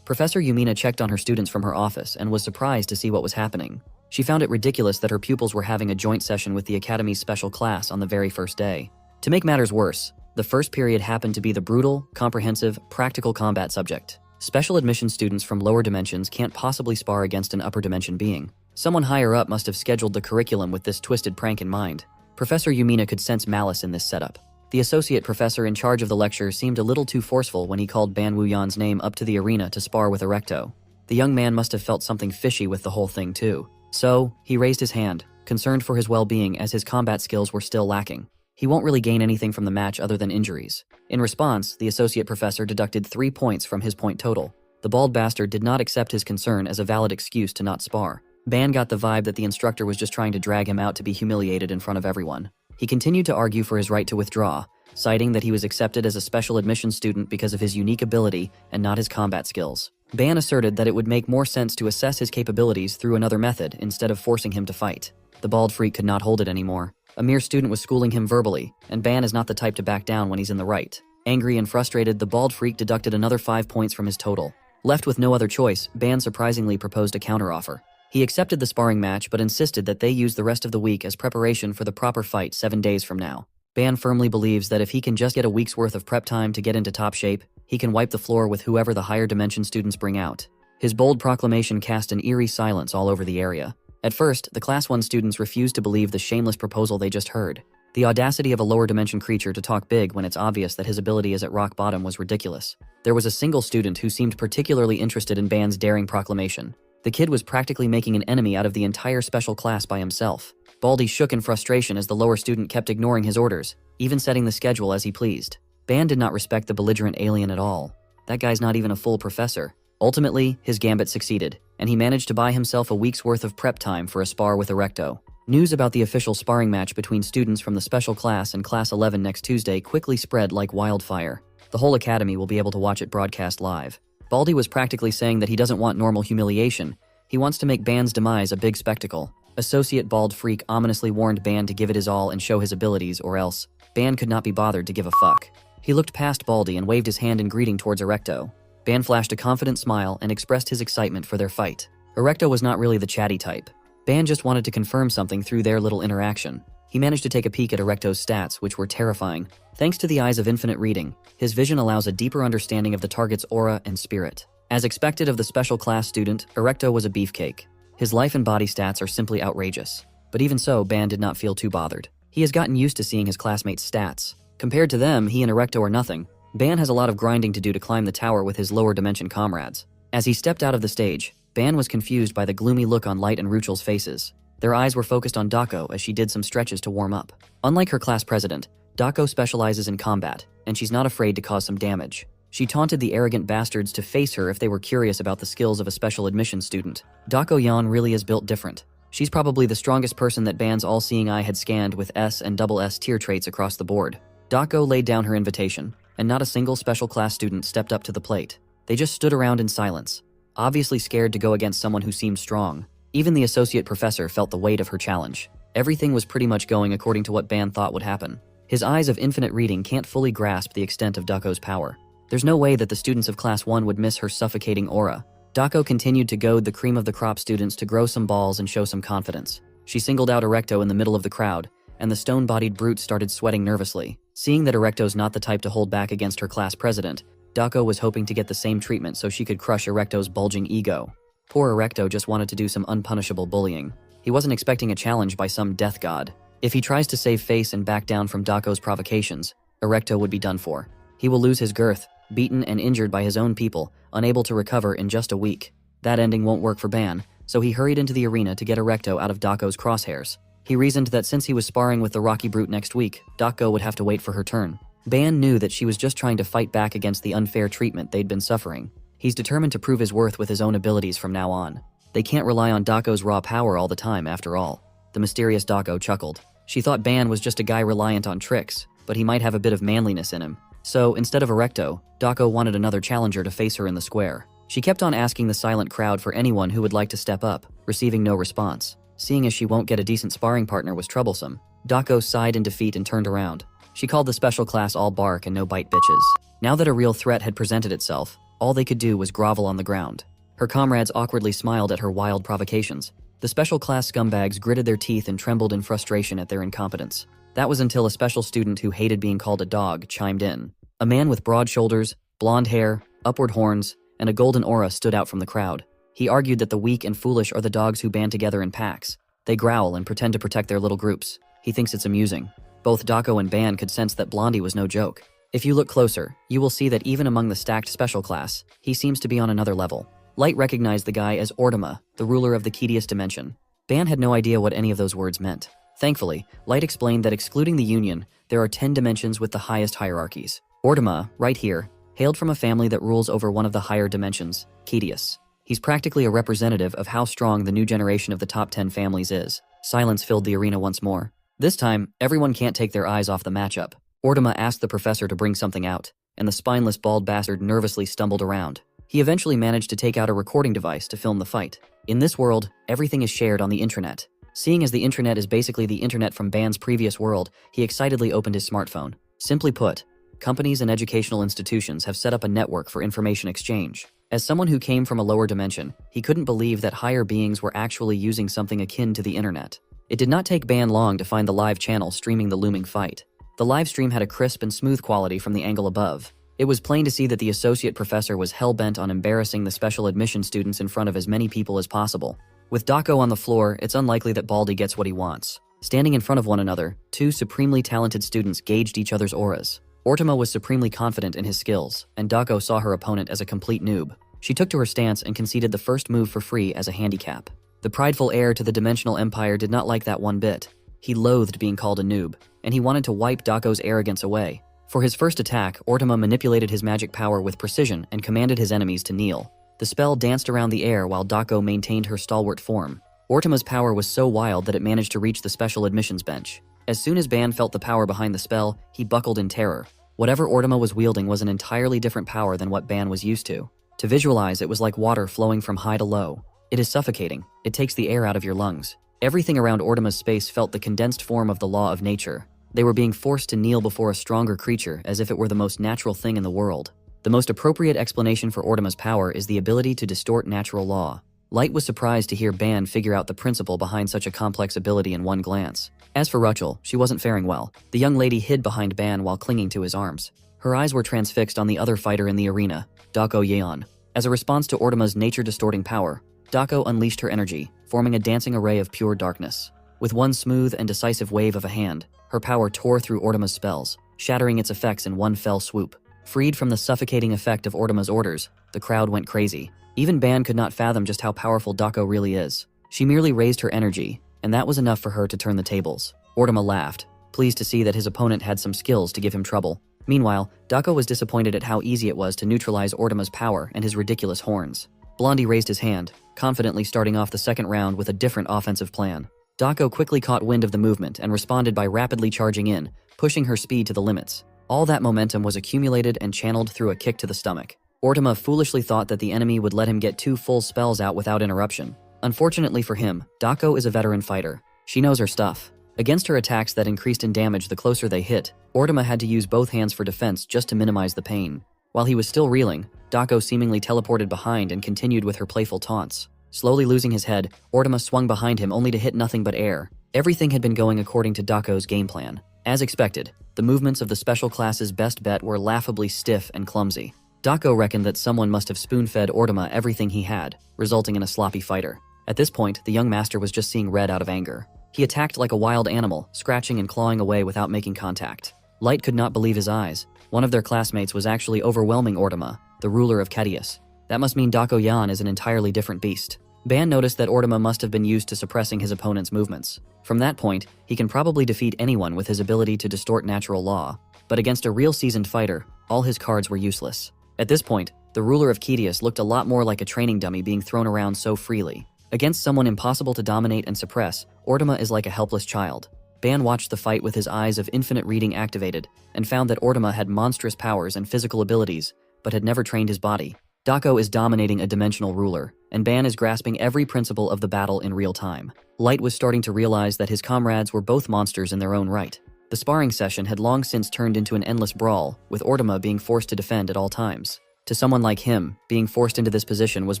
Professor Yumina checked on her students from her office and was surprised to see what was happening. She found it ridiculous that her pupils were having a joint session with the Academy's special class on the very first day. To make matters worse, the first period happened to be the brutal, comprehensive, practical combat subject. Special admission students from lower dimensions can't possibly spar against an upper dimension being. Someone higher up must have scheduled the curriculum with this twisted prank in mind. Professor Yumina could sense malice in this setup. The associate professor in charge of the lecture seemed a little too forceful when he called Ban Wuyan's name up to the arena to spar with Erecto. The young man must have felt something fishy with the whole thing too. So, he raised his hand, concerned for his well-being as his combat skills were still lacking. He won't really gain anything from the match other than injuries. In response, the associate professor deducted 3 points from his point total. The bald bastard did not accept his concern as a valid excuse to not spar. Ban got the vibe that the instructor was just trying to drag him out to be humiliated in front of everyone. He continued to argue for his right to withdraw, citing that he was accepted as a special admission student because of his unique ability and not his combat skills. Ban asserted that it would make more sense to assess his capabilities through another method instead of forcing him to fight. The bald freak could not hold it anymore. A mere student was schooling him verbally, and Ban is not the type to back down when he's in the right. Angry and frustrated, the bald freak deducted another 5 points from his total. Left with no other choice, Ban surprisingly proposed a counteroffer. He accepted the sparring match but insisted that they use the rest of the week as preparation for the proper fight 7 days from now. Ban firmly believes that if he can just get a week's worth of prep time to get into top shape, he can wipe the floor with whoever the higher dimension students bring out. His bold proclamation cast an eerie silence all over the area. At first, the Class 1 students refused to believe the shameless proposal they just heard. The audacity of a lower dimension creature to talk big when it's obvious that his ability is at rock bottom was ridiculous. There was a single student who seemed particularly interested in Ban's daring proclamation. The kid was practically making an enemy out of the entire special class by himself. Baldy shook in frustration as the lower student kept ignoring his orders, even setting the schedule as he pleased. Ban did not respect the belligerent alien at all. That guy's not even a full professor. Ultimately, his gambit succeeded, and he managed to buy himself a week's worth of prep time for a spar with Erecto. News about the official sparring match between students from the special class and Class 11 next Tuesday quickly spread like wildfire. The whole academy will be able to watch it broadcast live. Baldy was practically saying that he doesn't want normal humiliation. He wants to make Ban's demise a big spectacle. Associate Bald Freak ominously warned Ban to give it his all and show his abilities, or else Ban could not be bothered to give a fuck. He looked past Baldy and waved his hand in greeting towards Erecto. Ban flashed a confident smile and expressed his excitement for their fight. Erecto was not really the chatty type. Ban just wanted to confirm something through their little interaction. He managed to take a peek at Erecto's stats, which were terrifying. Thanks to the eyes of infinite reading, his vision allows a deeper understanding of the target's aura and spirit. As expected of the special class student, Erecto was a beefcake. His life and body stats are simply outrageous. But even so, Ban did not feel too bothered. He has gotten used to seeing his classmates' stats. Compared to them, he and Erecto are nothing. Ban has a lot of grinding to do to climb the tower with his lower dimension comrades. As he stepped out of the stage, Ban was confused by the gloomy look on Light and Ruchel's faces. Their eyes were focused on Dako as she did some stretches to warm up. Unlike her class president, Dako specializes in combat, and she's not afraid to cause some damage. She taunted the arrogant bastards to face her if they were curious about the skills of a special admission student. Dako Yan really is built different. She's probably the strongest person that Ban's all-seeing eye had scanned with S and double S tier traits across the board. Dako laid down her invitation, and not a single special class student stepped up to the plate. They just stood around in silence, obviously scared to go against someone who seemed strong. Even the associate professor felt the weight of her challenge. Everything was pretty much going according to what Ban thought would happen. His eyes of infinite reading can't fully grasp the extent of Dako's power. There's no way that the students of Class 1 would miss her suffocating aura. Dako continued to goad the cream of the crop students to grow some balls and show some confidence. She singled out Erecto in the middle of the crowd, and the stone-bodied brute started sweating nervously. Seeing that Erecto's not the type to hold back against her class president, Dako was hoping to get the same treatment so she could crush Erecto's bulging ego. Poor Erecto just wanted to do some unpunishable bullying. He wasn't expecting a challenge by some death god. If he tries to save face and back down from Dako's provocations, Erecto would be done for. He will lose his girth, beaten and injured by his own people, unable to recover in just a week. That ending won't work for Ban, so he hurried into the arena to get Erecto out of Dako's crosshairs. He reasoned that since he was sparring with the Rocky Brute next week, Dako would have to wait for her turn. Ban knew that she was just trying to fight back against the unfair treatment they'd been suffering. He's determined to prove his worth with his own abilities from now on. They can't rely on Dako's raw power all the time, after all. The mysterious Dako chuckled. She thought Ban was just a guy reliant on tricks, but he might have a bit of manliness in him. So, instead of Erecto, Dako wanted another challenger to face her in the square. She kept on asking the silent crowd for anyone who would like to step up, receiving no response. Seeing as she won't get a decent sparring partner was troublesome, Dako sighed in defeat and turned around. She called the special class all bark and no bite bitches. Now that a real threat had presented itself, all they could do was grovel on the ground. Her comrades awkwardly smiled at her wild provocations. The special class scumbags gritted their teeth and trembled in frustration at their incompetence. That was until a special student who hated being called a dog chimed in. A man with broad shoulders, blonde hair, upward horns, and a golden aura stood out from the crowd. He argued that the weak and foolish are the dogs who band together in packs. They growl and pretend to protect their little groups. He thinks it's amusing. Both Dako and Ban could sense that Blondie was no joke. If you look closer, you will see that even among the stacked special class, he seems to be on another level. Light recognized the guy as Ortima, the ruler of the Kedious dimension. Ban had no idea what any of those words meant. Thankfully, Light explained that excluding the Union, there are 10 dimensions with the highest hierarchies. Ortima, right here, hailed from a family that rules over one of the higher dimensions, Kedious. He's practically a representative of how strong the new generation of the top 10 families is. Silence filled the arena once more. This time, everyone can't take their eyes off the matchup. Ortima asked the professor to bring something out, and the spineless bald bastard nervously stumbled around. He eventually managed to take out a recording device to film the fight. In this world, everything is shared on the intranet. Seeing as the intranet is basically the internet from Ban's previous world, he excitedly opened his smartphone. Simply put, companies and educational institutions have set up a network for information exchange. As someone who came from a lower dimension, he couldn't believe that higher beings were actually using something akin to the internet. It did not take Ban long to find the live channel streaming the looming fight. The live stream had a crisp and smooth quality from the angle above. It was plain to see that the associate professor was hell-bent on embarrassing the special admission students in front of as many people as possible. With Dako on the floor, it's unlikely that Baldy gets what he wants. Standing in front of one another, two supremely talented students gauged each other's auras. Ortima was supremely confident in his skills, and Dako saw her opponent as a complete noob. She took to her stance and conceded the first move for free as a handicap. The prideful heir to the Dimensional Empire did not like that one bit. He loathed being called a noob, and he wanted to wipe Dako's arrogance away. For his first attack, Ortima manipulated his magic power with precision and commanded his enemies to kneel. The spell danced around the air while Dako maintained her stalwart form. Ortima's power was so wild that it managed to reach the special admissions bench. As soon as Ban felt the power behind the spell, he buckled in terror. Whatever Ortima was wielding was an entirely different power than what Ban was used to. To visualize, it was like water flowing from high to low. It is suffocating. It takes the air out of your lungs. Everything around Ortima's space felt the condensed form of the law of nature. They were being forced to kneel before a stronger creature as if it were the most natural thing in the world. The most appropriate explanation for Ortima's power is the ability to distort natural law. Light was surprised to hear Ban figure out the principle behind such a complex ability in one glance. As for Rachel, she wasn't faring well. The young lady hid behind Ban while clinging to his arms. Her eyes were transfixed on the other fighter in the arena, Dako Yeon. As a response to Ortima's nature-distorting power, Dako unleashed her energy, forming a dancing array of pure darkness. With one smooth and decisive wave of a hand, her power tore through Ortima's spells, shattering its effects in one fell swoop. Freed from the suffocating effect of Ortima's orders, the crowd went crazy. Even Ban could not fathom just how powerful Dako really is. She merely raised her energy, and that was enough for her to turn the tables. Ortima laughed, pleased to see that his opponent had some skills to give him trouble. Meanwhile, Dako was disappointed at how easy it was to neutralize Ortama's power and his ridiculous horns. Blondie raised his hand, confidently starting off the second round with a different offensive plan. Dako quickly caught wind of the movement and responded by rapidly charging in, pushing her speed to the limits. All that momentum was accumulated and channeled through a kick to the stomach. Ortama foolishly thought that the enemy would let him get 2 full spells out without interruption. Unfortunately for him, Dako is a veteran fighter. She knows her stuff. Against her attacks that increased in damage the closer they hit, Ortama had to use both hands for defense just to minimize the pain. While he was still reeling, Dako seemingly teleported behind and continued with her playful taunts. Slowly losing his head, Ortama swung behind him only to hit nothing but air. Everything had been going according to Dako's game plan. As expected, the movements of the special class's best bet were laughably stiff and clumsy. Dako reckoned that someone must have spoon-fed Ortama everything he had, resulting in a sloppy fighter. At this point, the young master was just seeing red out of anger. He attacked like a wild animal, scratching and clawing away without making contact. Light could not believe his eyes. One of their classmates was actually overwhelming Ortama, the ruler of Ketius. That must mean Dako Yan is an entirely different beast. Ban noticed that Ortama must have been used to suppressing his opponent's movements. From that point, he can probably defeat anyone with his ability to distort natural law. But against a real seasoned fighter, all his cards were useless. At this point, the ruler of Ketius looked a lot more like a training dummy being thrown around so freely. Against someone impossible to dominate and suppress, Ortama is like a helpless child. Ban watched the fight with his eyes of infinite reading activated, and found that Ortama had monstrous powers and physical abilities, but had never trained his body. Dako is dominating a dimensional ruler, and Ban is grasping every principle of the battle in real time. Light was starting to realize that his comrades were both monsters in their own right. The sparring session had long since turned into an endless brawl, with Ortama being forced to defend at all times. To someone like him, being forced into this position was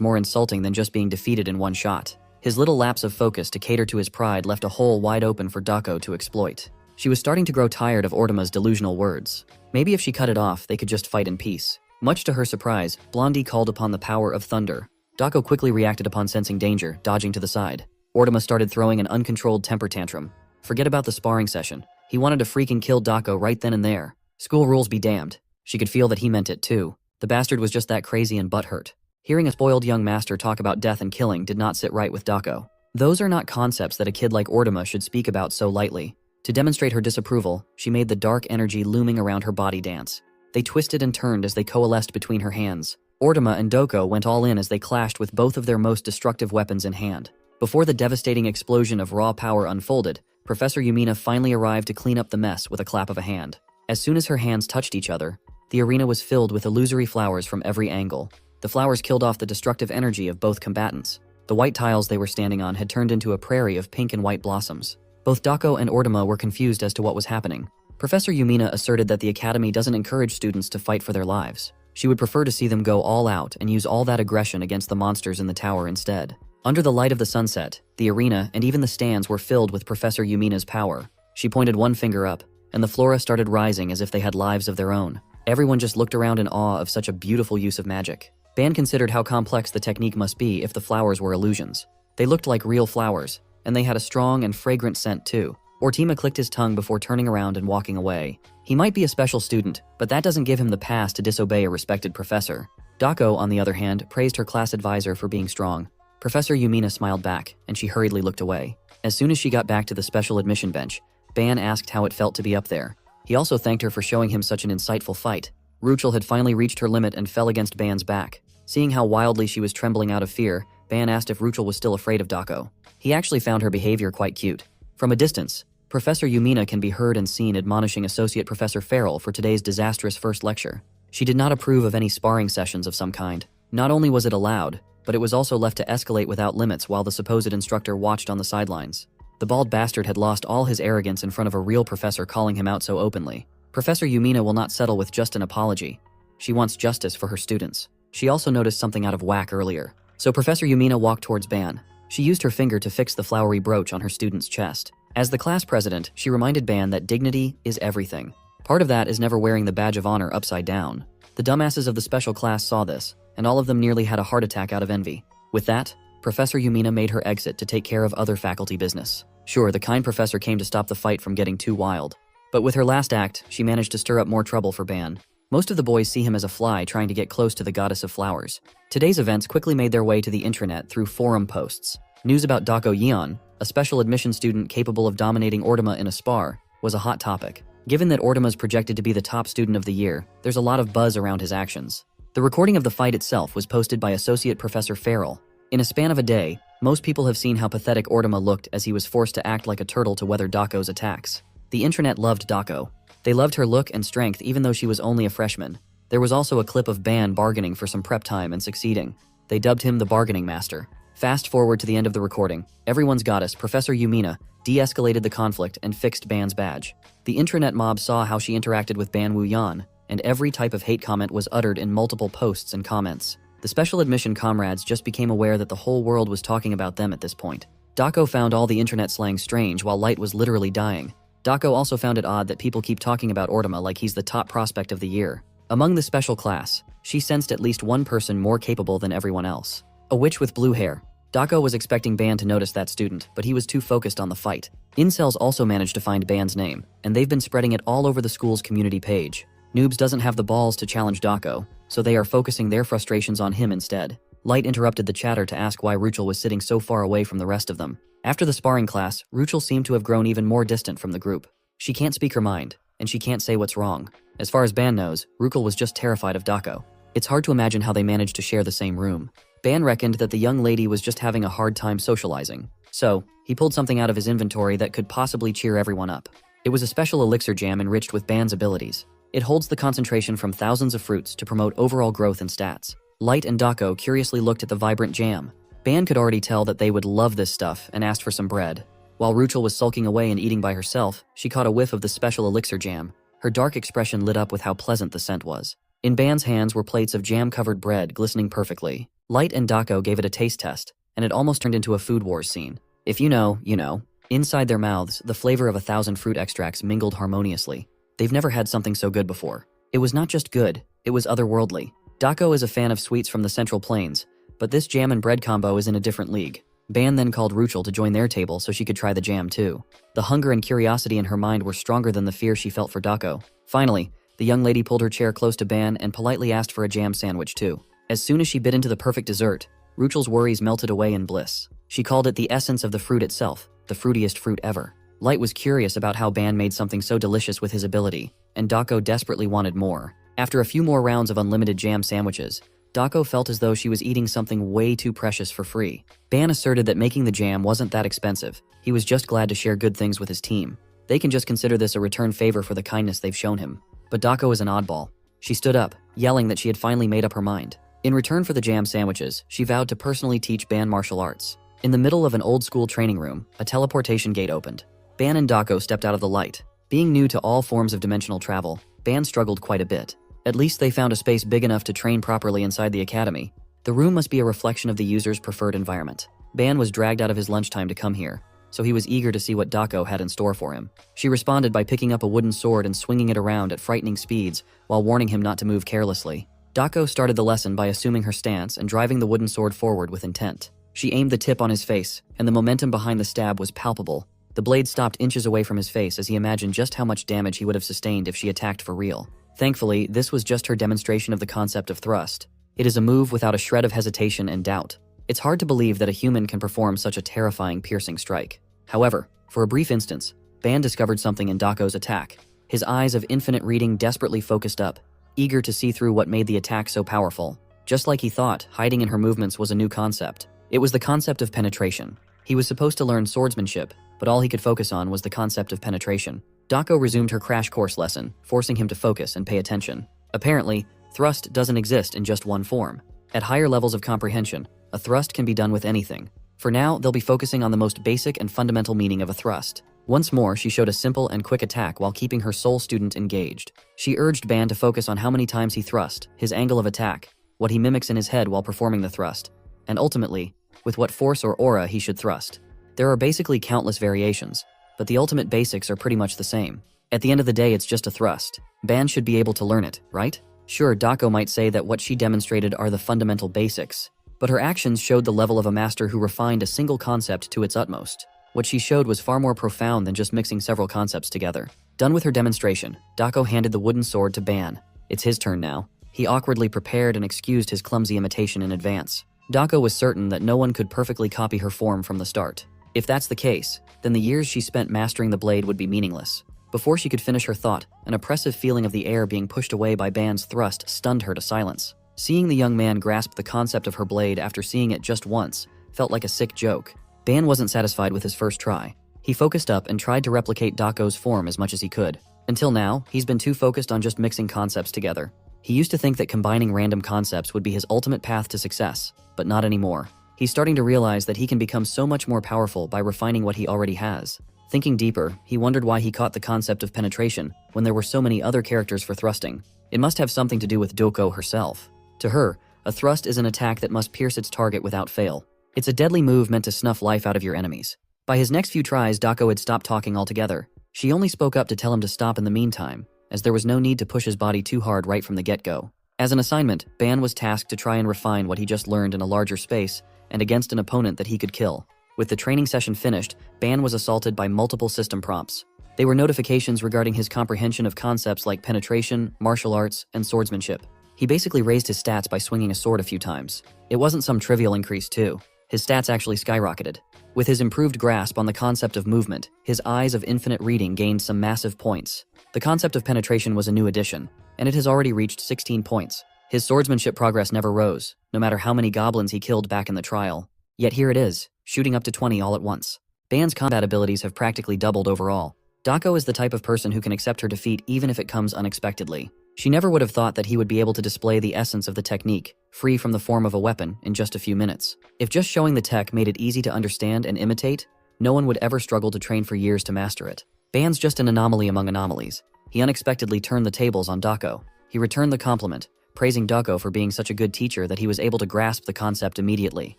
more insulting than just being defeated in one shot. His little lapse of focus to cater to his pride left a hole wide open for Dako to exploit. She was starting to grow tired of Ortama's delusional words. Maybe if she cut it off, they could just fight in peace. Much to her surprise, Blondie called upon the power of thunder. Dako quickly reacted upon sensing danger, dodging to the side. Ortama started throwing an uncontrolled temper tantrum. Forget about the sparring session. He wanted to freaking kill Dako right then and there. School rules be damned. She could feel that he meant it too. The bastard was just that crazy and butthurt. Hearing a spoiled young master talk about death and killing did not sit right with Dako. Those are not concepts that a kid like Ortama should speak about so lightly. To demonstrate her disapproval, she made the dark energy looming around her body dance. They twisted and turned as they coalesced between her hands. Ortama and Dako went all in as they clashed with both of their most destructive weapons in hand. Before the devastating explosion of raw power unfolded, Professor Yumina finally arrived to clean up the mess with a clap of a hand. As soon as her hands touched each other, the arena was filled with illusory flowers from every angle. The flowers killed off the destructive energy of both combatants. The white tiles they were standing on had turned into a prairie of pink and white blossoms. Both Dako and Ortama were confused as to what was happening. Professor Yumina asserted that the academy doesn't encourage students to fight for their lives. She would prefer to see them go all out and use all that aggression against the monsters in the tower instead. Under the light of the sunset, the arena and even the stands were filled with Professor Yumina's power. She pointed one finger up, and the flora started rising as if they had lives of their own. Everyone just looked around in awe of such a beautiful use of magic. Ban considered how complex the technique must be if the flowers were illusions. They looked like real flowers, and they had a strong and fragrant scent too. Ortama clicked his tongue before turning around and walking away. He might be a special student, but that doesn't give him the pass to disobey a respected professor. Dako, on the other hand, praised her class advisor for being strong. Professor Yumina smiled back, and she hurriedly looked away. As soon as she got back to the special admission bench, Ban asked how it felt to be up there. He also thanked her for showing him such an insightful fight. Ruchel had finally reached her limit and fell against Ban's back. Seeing how wildly she was trembling out of fear, Ban asked if Ruchel was still afraid of Dako. He actually found her behavior quite cute. From a distance, Professor Yumina can be heard and seen admonishing Associate Professor Farrell for today's disastrous first lecture. She did not approve of any sparring sessions of some kind. Not only was it allowed, but it was also left to escalate without limits while the supposed instructor watched on the sidelines. The bald bastard had lost all his arrogance in front of a real professor calling him out so openly. Professor Yumina will not settle with just an apology. She wants justice for her students. She also noticed something out of whack earlier. So Professor Yumina walked towards Ban. She used her finger to fix the flowery brooch on her student's chest. As the class president, she reminded Ban that dignity is everything. Part of that is never wearing the badge of honor upside down. The dumbasses of the special class saw this, and all of them nearly had a heart attack out of envy. With that, Professor Yumina made her exit to take care of other faculty business. Sure, the kind professor came to stop the fight from getting too wild. But with her last act, she managed to stir up more trouble for Ban. Most of the boys see him as a fly trying to get close to the goddess of flowers. Today's events quickly made their way to the intranet through forum posts. News about Dako Yeon, a special admission student capable of dominating Ortama in a spar, was a hot topic. Given that Ortama's projected to be the top student of the year, there's a lot of buzz around his actions. The recording of the fight itself was posted by Associate Professor Farrell. In a span of a day, most people have seen how pathetic Ortama looked as he was forced to act like a turtle to weather Dako's attacks. The intranet loved Dako. They loved her look and strength even though she was only a freshman. There was also a clip of Ban bargaining for some prep time and succeeding. They dubbed him the bargaining master. Fast forward to the end of the recording, everyone's goddess, Professor Yumina, de-escalated the conflict and fixed Ban's badge. The intranet mob saw how she interacted with Ban Wuyan, and every type of hate comment was uttered in multiple posts and comments. The special admission comrades just became aware that the whole world was talking about them at this point. Dako found all the internet slang strange while Light was literally dying. Dako also found it odd that people keep talking about Ortama like he's the top prospect of the year. Among the special class, she sensed at least one person more capable than everyone else. A witch with blue hair. Dako was expecting Ban to notice that student, but he was too focused on the fight. Incels also managed to find Ban's name, and they've been spreading it all over the school's community page. Noobs doesn't have the balls to challenge Dako, so they are focusing their frustrations on him instead. Light interrupted the chatter to ask why Ruchel was sitting so far away from the rest of them. After the sparring class, Ruchel seemed to have grown even more distant from the group. She can't speak her mind, and she can't say what's wrong. As far as Ban knows, Ruchel was just terrified of Dako. It's hard to imagine how they managed to share the same room. Ban reckoned that the young lady was just having a hard time socializing. So, he pulled something out of his inventory that could possibly cheer everyone up. It was a special elixir jam enriched with Ban's abilities. It holds the concentration from thousands of fruits to promote overall growth and stats. Light and Dako curiously looked at the vibrant jam. Ban could already tell that they would love this stuff and asked for some bread. While Ruchel was sulking away and eating by herself, she caught a whiff of the special elixir jam. Her dark expression lit up with how pleasant the scent was. In Ban's hands were plates of jam-covered bread glistening perfectly. Light and Dako gave it a taste test, and it almost turned into a Food Wars scene. If you know, you know. Inside their mouths, the flavor of 1,000 fruit extracts mingled harmoniously. They've never had something so good before. It was not just good, it was otherworldly. Dako is a fan of sweets from the Central Plains, but this jam and bread combo is in a different league. Ban then called Ruchel to join their table so she could try the jam too. The hunger and curiosity in her mind were stronger than the fear she felt for Dako. Finally, the young lady pulled her chair close to Ban and politely asked for a jam sandwich too. As soon as she bit into the perfect dessert, Ruchel's worries melted away in bliss. She called it the essence of the fruit itself, the fruitiest fruit ever. Light was curious about how Ban made something so delicious with his ability, and Dako desperately wanted more. After a few more rounds of unlimited jam sandwiches, Dako felt as though she was eating something way too precious for free. Ban asserted that making the jam wasn't that expensive. He was just glad to share good things with his team. They can just consider this a return favor for the kindness they've shown him. But Dako is an oddball. She stood up, yelling that she had finally made up her mind. In return for the jam sandwiches, she vowed to personally teach Ban martial arts. In the middle of an old-school training room, a teleportation gate opened. Ban and Dako stepped out of the light. Being new to all forms of dimensional travel, Ban struggled quite a bit. At least they found a space big enough to train properly inside the academy. The room must be a reflection of the user's preferred environment. Ban was dragged out of his lunchtime to come here, so he was eager to see what Dako had in store for him. She responded by picking up a wooden sword and swinging it around at frightening speeds while warning him not to move carelessly. Dako started the lesson by assuming her stance and driving the wooden sword forward with intent. She aimed the tip on his face, and the momentum behind the stab was palpable. The blade stopped inches away from his face as he imagined just how much damage he would have sustained if she attacked for real. Thankfully, this was just her demonstration of the concept of thrust. It is a move without a shred of hesitation and doubt. It's hard to believe that a human can perform such a terrifying, piercing strike. However, for a brief instance, Ban discovered something in Dako's attack. His eyes of infinite reading desperately focused up, eager to see through what made the attack so powerful. Just like he thought, hiding in her movements was a new concept. It was the concept of penetration. He was supposed to learn swordsmanship, but all he could focus on was the concept of penetration. Dako resumed her crash course lesson, forcing him to focus and pay attention. Apparently, thrust doesn't exist in just one form. At higher levels of comprehension, a thrust can be done with anything. For now, they'll be focusing on the most basic and fundamental meaning of a thrust. Once more, she showed a simple and quick attack while keeping her soul student engaged. She urged Ban to focus on how many times he thrust, his angle of attack, what he mimics in his head while performing the thrust, and ultimately, with what force or aura he should thrust. There are basically countless variations, but the ultimate basics are pretty much the same. At the end of the day, it's just a thrust. Ban should be able to learn it, right? Sure, Dako might say that what she demonstrated are the fundamental basics, but her actions showed the level of a master who refined a single concept to its utmost. What she showed was far more profound than just mixing several concepts together. Done with her demonstration, Dako handed the wooden sword to Ban. It's his turn now. He awkwardly prepared and excused his clumsy imitation in advance. Dako was certain that no one could perfectly copy her form from the start. If that's the case, then the years she spent mastering the blade would be meaningless. Before she could finish her thought, an oppressive feeling of the air being pushed away by Ban's thrust stunned her to silence. Seeing the young man grasp the concept of her blade after seeing it just once felt like a sick joke. Ban wasn't satisfied with his first try. He focused up and tried to replicate Dako's form as much as he could. Until now, he's been too focused on just mixing concepts together. He used to think that combining random concepts would be his ultimate path to success, but not anymore. He's starting to realize that he can become so much more powerful by refining what he already has. Thinking deeper, he wondered why he caught the concept of penetration when there were so many other characters for thrusting. It must have something to do with Doko herself. To her, a thrust is an attack that must pierce its target without fail. It's a deadly move meant to snuff life out of your enemies. By his next few tries, Dako had stopped talking altogether. She only spoke up to tell him to stop in the meantime, as there was no need to push his body too hard right from the get-go. As an assignment, Ban was tasked to try and refine what he just learned in a larger space and against an opponent that he could kill. With the training session finished, Ban was assaulted by multiple system prompts. They were notifications regarding his comprehension of concepts like penetration, martial arts, and swordsmanship. He basically raised his stats by swinging a sword a few times. It wasn't some trivial increase too. His stats actually skyrocketed. With his improved grasp on the concept of movement, his eyes of infinite reading gained some massive points. The concept of penetration was a new addition, and it has already reached 16 points. His swordsmanship progress never rose, no matter how many goblins he killed back in the trial. Yet here it is, shooting up to 20 all at once. Ban's combat abilities have practically doubled overall. Dako is the type of person who can accept her defeat even if it comes unexpectedly. She never would have thought that he would be able to display the essence of the technique, free from the form of a weapon, in just a few minutes. If just showing the tech made it easy to understand and imitate, no one would ever struggle to train for years to master it. Ban's just an anomaly among anomalies. He unexpectedly turned the tables on Dako. He returned the compliment, praising Dako for being such a good teacher that he was able to grasp the concept immediately.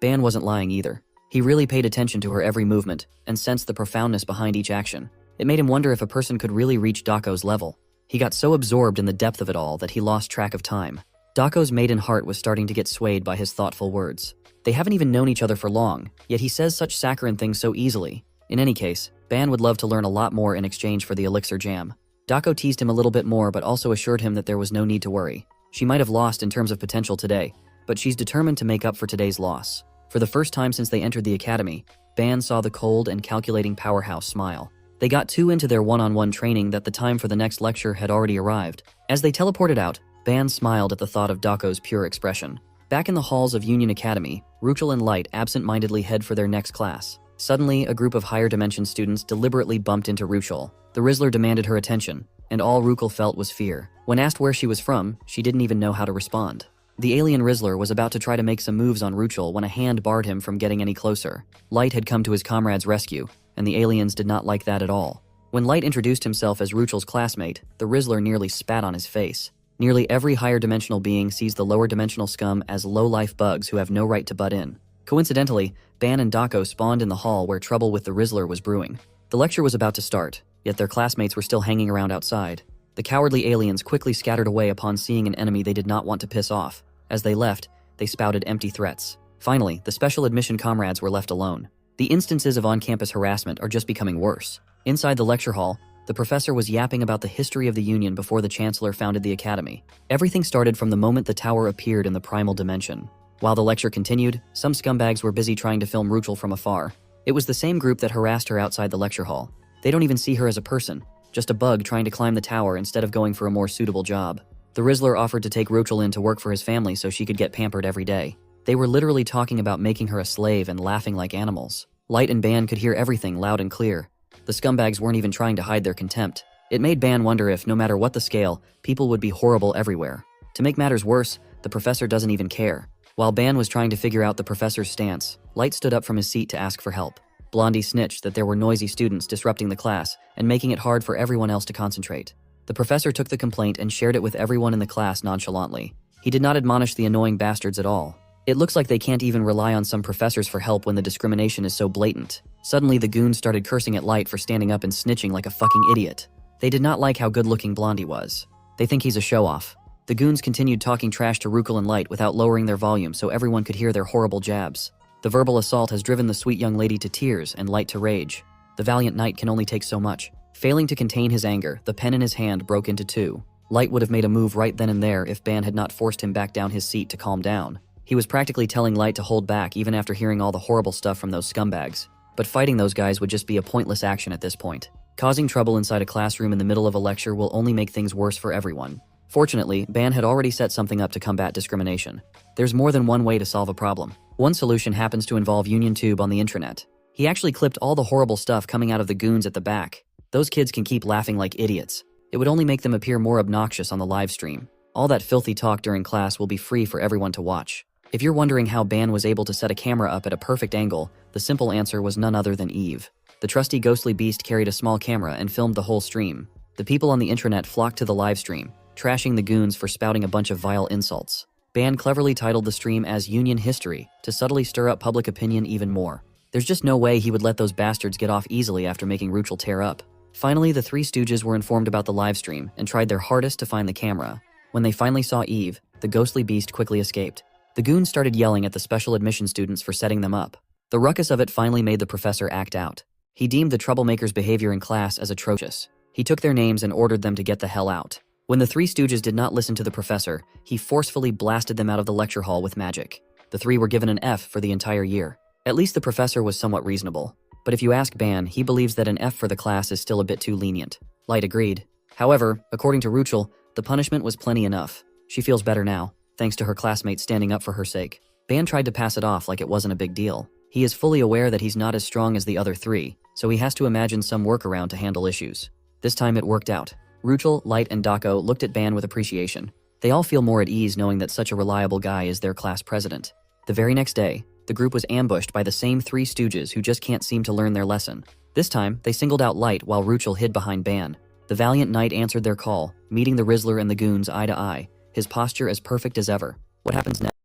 Ban wasn't lying either. He really paid attention to her every movement and sensed the profoundness behind each action. It made him wonder if a person could really reach Dako's level. He got so absorbed in the depth of it all that he lost track of time. Dako's maiden heart was starting to get swayed by his thoughtful words. They haven't even known each other for long, yet he says such saccharine things so easily. In any case, Ban would love to learn a lot more in exchange for the elixir jam. Dako teased him a little bit more but also assured him that there was no need to worry. She might have lost in terms of potential today, but she's determined to make up for today's loss. For the first time since they entered the academy, Ban saw the cold and calculating powerhouse smile. They got too into their one-on-one training that the time for the next lecture had already arrived. As they teleported out, Ban smiled at the thought of Dako's pure expression. Back in the halls of Union Academy, Ruchel and Light absent-mindedly head for their next class. Suddenly, a group of higher dimension students deliberately bumped into Ruchel. The Rizzler demanded her attention, and all Ruchel felt was fear. When asked where she was from, she didn't even know how to respond. The alien Rizzler was about to try to make some moves on Ruchel when a hand barred him from getting any closer. Light had come to his comrade's rescue, and the aliens did not like that at all. When Light introduced himself as Ruchel's classmate, the Rizzler nearly spat on his face. Nearly every higher dimensional being sees the lower dimensional scum as low-life bugs who have no right to butt in. Coincidentally, Ban and Dako spawned in the hall where trouble with the Rizzler was brewing. The lecture was about to start, yet their classmates were still hanging around outside. The cowardly aliens quickly scattered away upon seeing an enemy they did not want to piss off. As they left, they spouted empty threats. Finally, the special admission comrades were left alone. The instances of on-campus harassment are just becoming worse. Inside the lecture hall, the professor was yapping about the history of the Union before the Chancellor founded the Academy. Everything started from the moment the tower appeared in the primal dimension. While the lecture continued, some scumbags were busy trying to film Ruchel from afar. It was the same group that harassed her outside the lecture hall. They don't even see her as a person, just a bug trying to climb the tower instead of going for a more suitable job. The Rizzler offered to take Ruchel in to work for his family so she could get pampered every day. They were literally talking about making her a slave and laughing like animals. Light and Ban could hear everything loud and clear. The scumbags weren't even trying to hide their contempt. It made Ban wonder if, no matter what the scale, people would be horrible everywhere. To make matters worse, the professor doesn't even care. While Ban was trying to figure out the professor's stance, Light stood up from his seat to ask for help. Blondie snitched that there were noisy students disrupting the class and making it hard for everyone else to concentrate. The professor took the complaint and shared it with everyone in the class nonchalantly. He did not admonish the annoying bastards at all. It looks like they can't even rely on some professors for help when the discrimination is so blatant. Suddenly, the goons started cursing at Light for standing up and snitching like a fucking idiot. They did not like how good-looking Blondie was. They think he's a show-off. The goons continued talking trash to Ruchel and Light without lowering their volume so everyone could hear their horrible jabs. The verbal assault has driven the sweet young lady to tears and Light to rage. The valiant knight can only take so much. Failing to contain his anger, the pen in his hand broke into two. Light would have made a move right then and there if Ban had not forced him back down his seat to calm down. He was practically telling Light to hold back even after hearing all the horrible stuff from those scumbags. But fighting those guys would just be a pointless action at this point. Causing trouble inside a classroom in the middle of a lecture will only make things worse for everyone. Fortunately, Ban had already set something up to combat discrimination. There's more than one way to solve a problem. One solution happens to involve UnionTube on the intranet. He actually clipped all the horrible stuff coming out of the goons at the back. Those kids can keep laughing like idiots. It would only make them appear more obnoxious on the live stream. All that filthy talk during class will be free for everyone to watch. If you're wondering how Ban was able to set a camera up at a perfect angle, the simple answer was none other than Eve. The trusty ghostly beast carried a small camera and filmed the whole stream. The people on the intranet flocked to the live stream, trashing the goons for spouting a bunch of vile insults. Ban cleverly titled the stream as Union History to subtly stir up public opinion even more. There's just no way he would let those bastards get off easily after making Ruchel tear up. Finally, the three stooges were informed about the live stream and tried their hardest to find the camera. When they finally saw Eve, the ghostly beast quickly escaped. The goons started yelling at the special admission students for setting them up. The ruckus of it finally made the professor act out. He deemed the troublemakers' behavior in class as atrocious. He took their names and ordered them to get the hell out. When the three stooges did not listen to the professor, he forcefully blasted them out of the lecture hall with magic. The three were given an F for the entire year. At least the professor was somewhat reasonable. But if you ask Ban, he believes that an F for the class is still a bit too lenient. Light agreed. However, according to Ruchel, the punishment was plenty enough. She feels better now, thanks to her classmates standing up for her sake. Ban tried to pass it off like it wasn't a big deal. He is fully aware that he's not as strong as the other three, so he has to imagine some workaround to handle issues. This time it worked out. Ruchel, Light, and Dako looked at Ban with appreciation. They all feel more at ease knowing that such a reliable guy is their class president. The very next day, the group was ambushed by the same three stooges who just can't seem to learn their lesson. This time, they singled out Light while Ruchel hid behind Ban. The valiant knight answered their call, meeting the Rizzler and the goons eye to eye, his posture as perfect as ever. What happens next?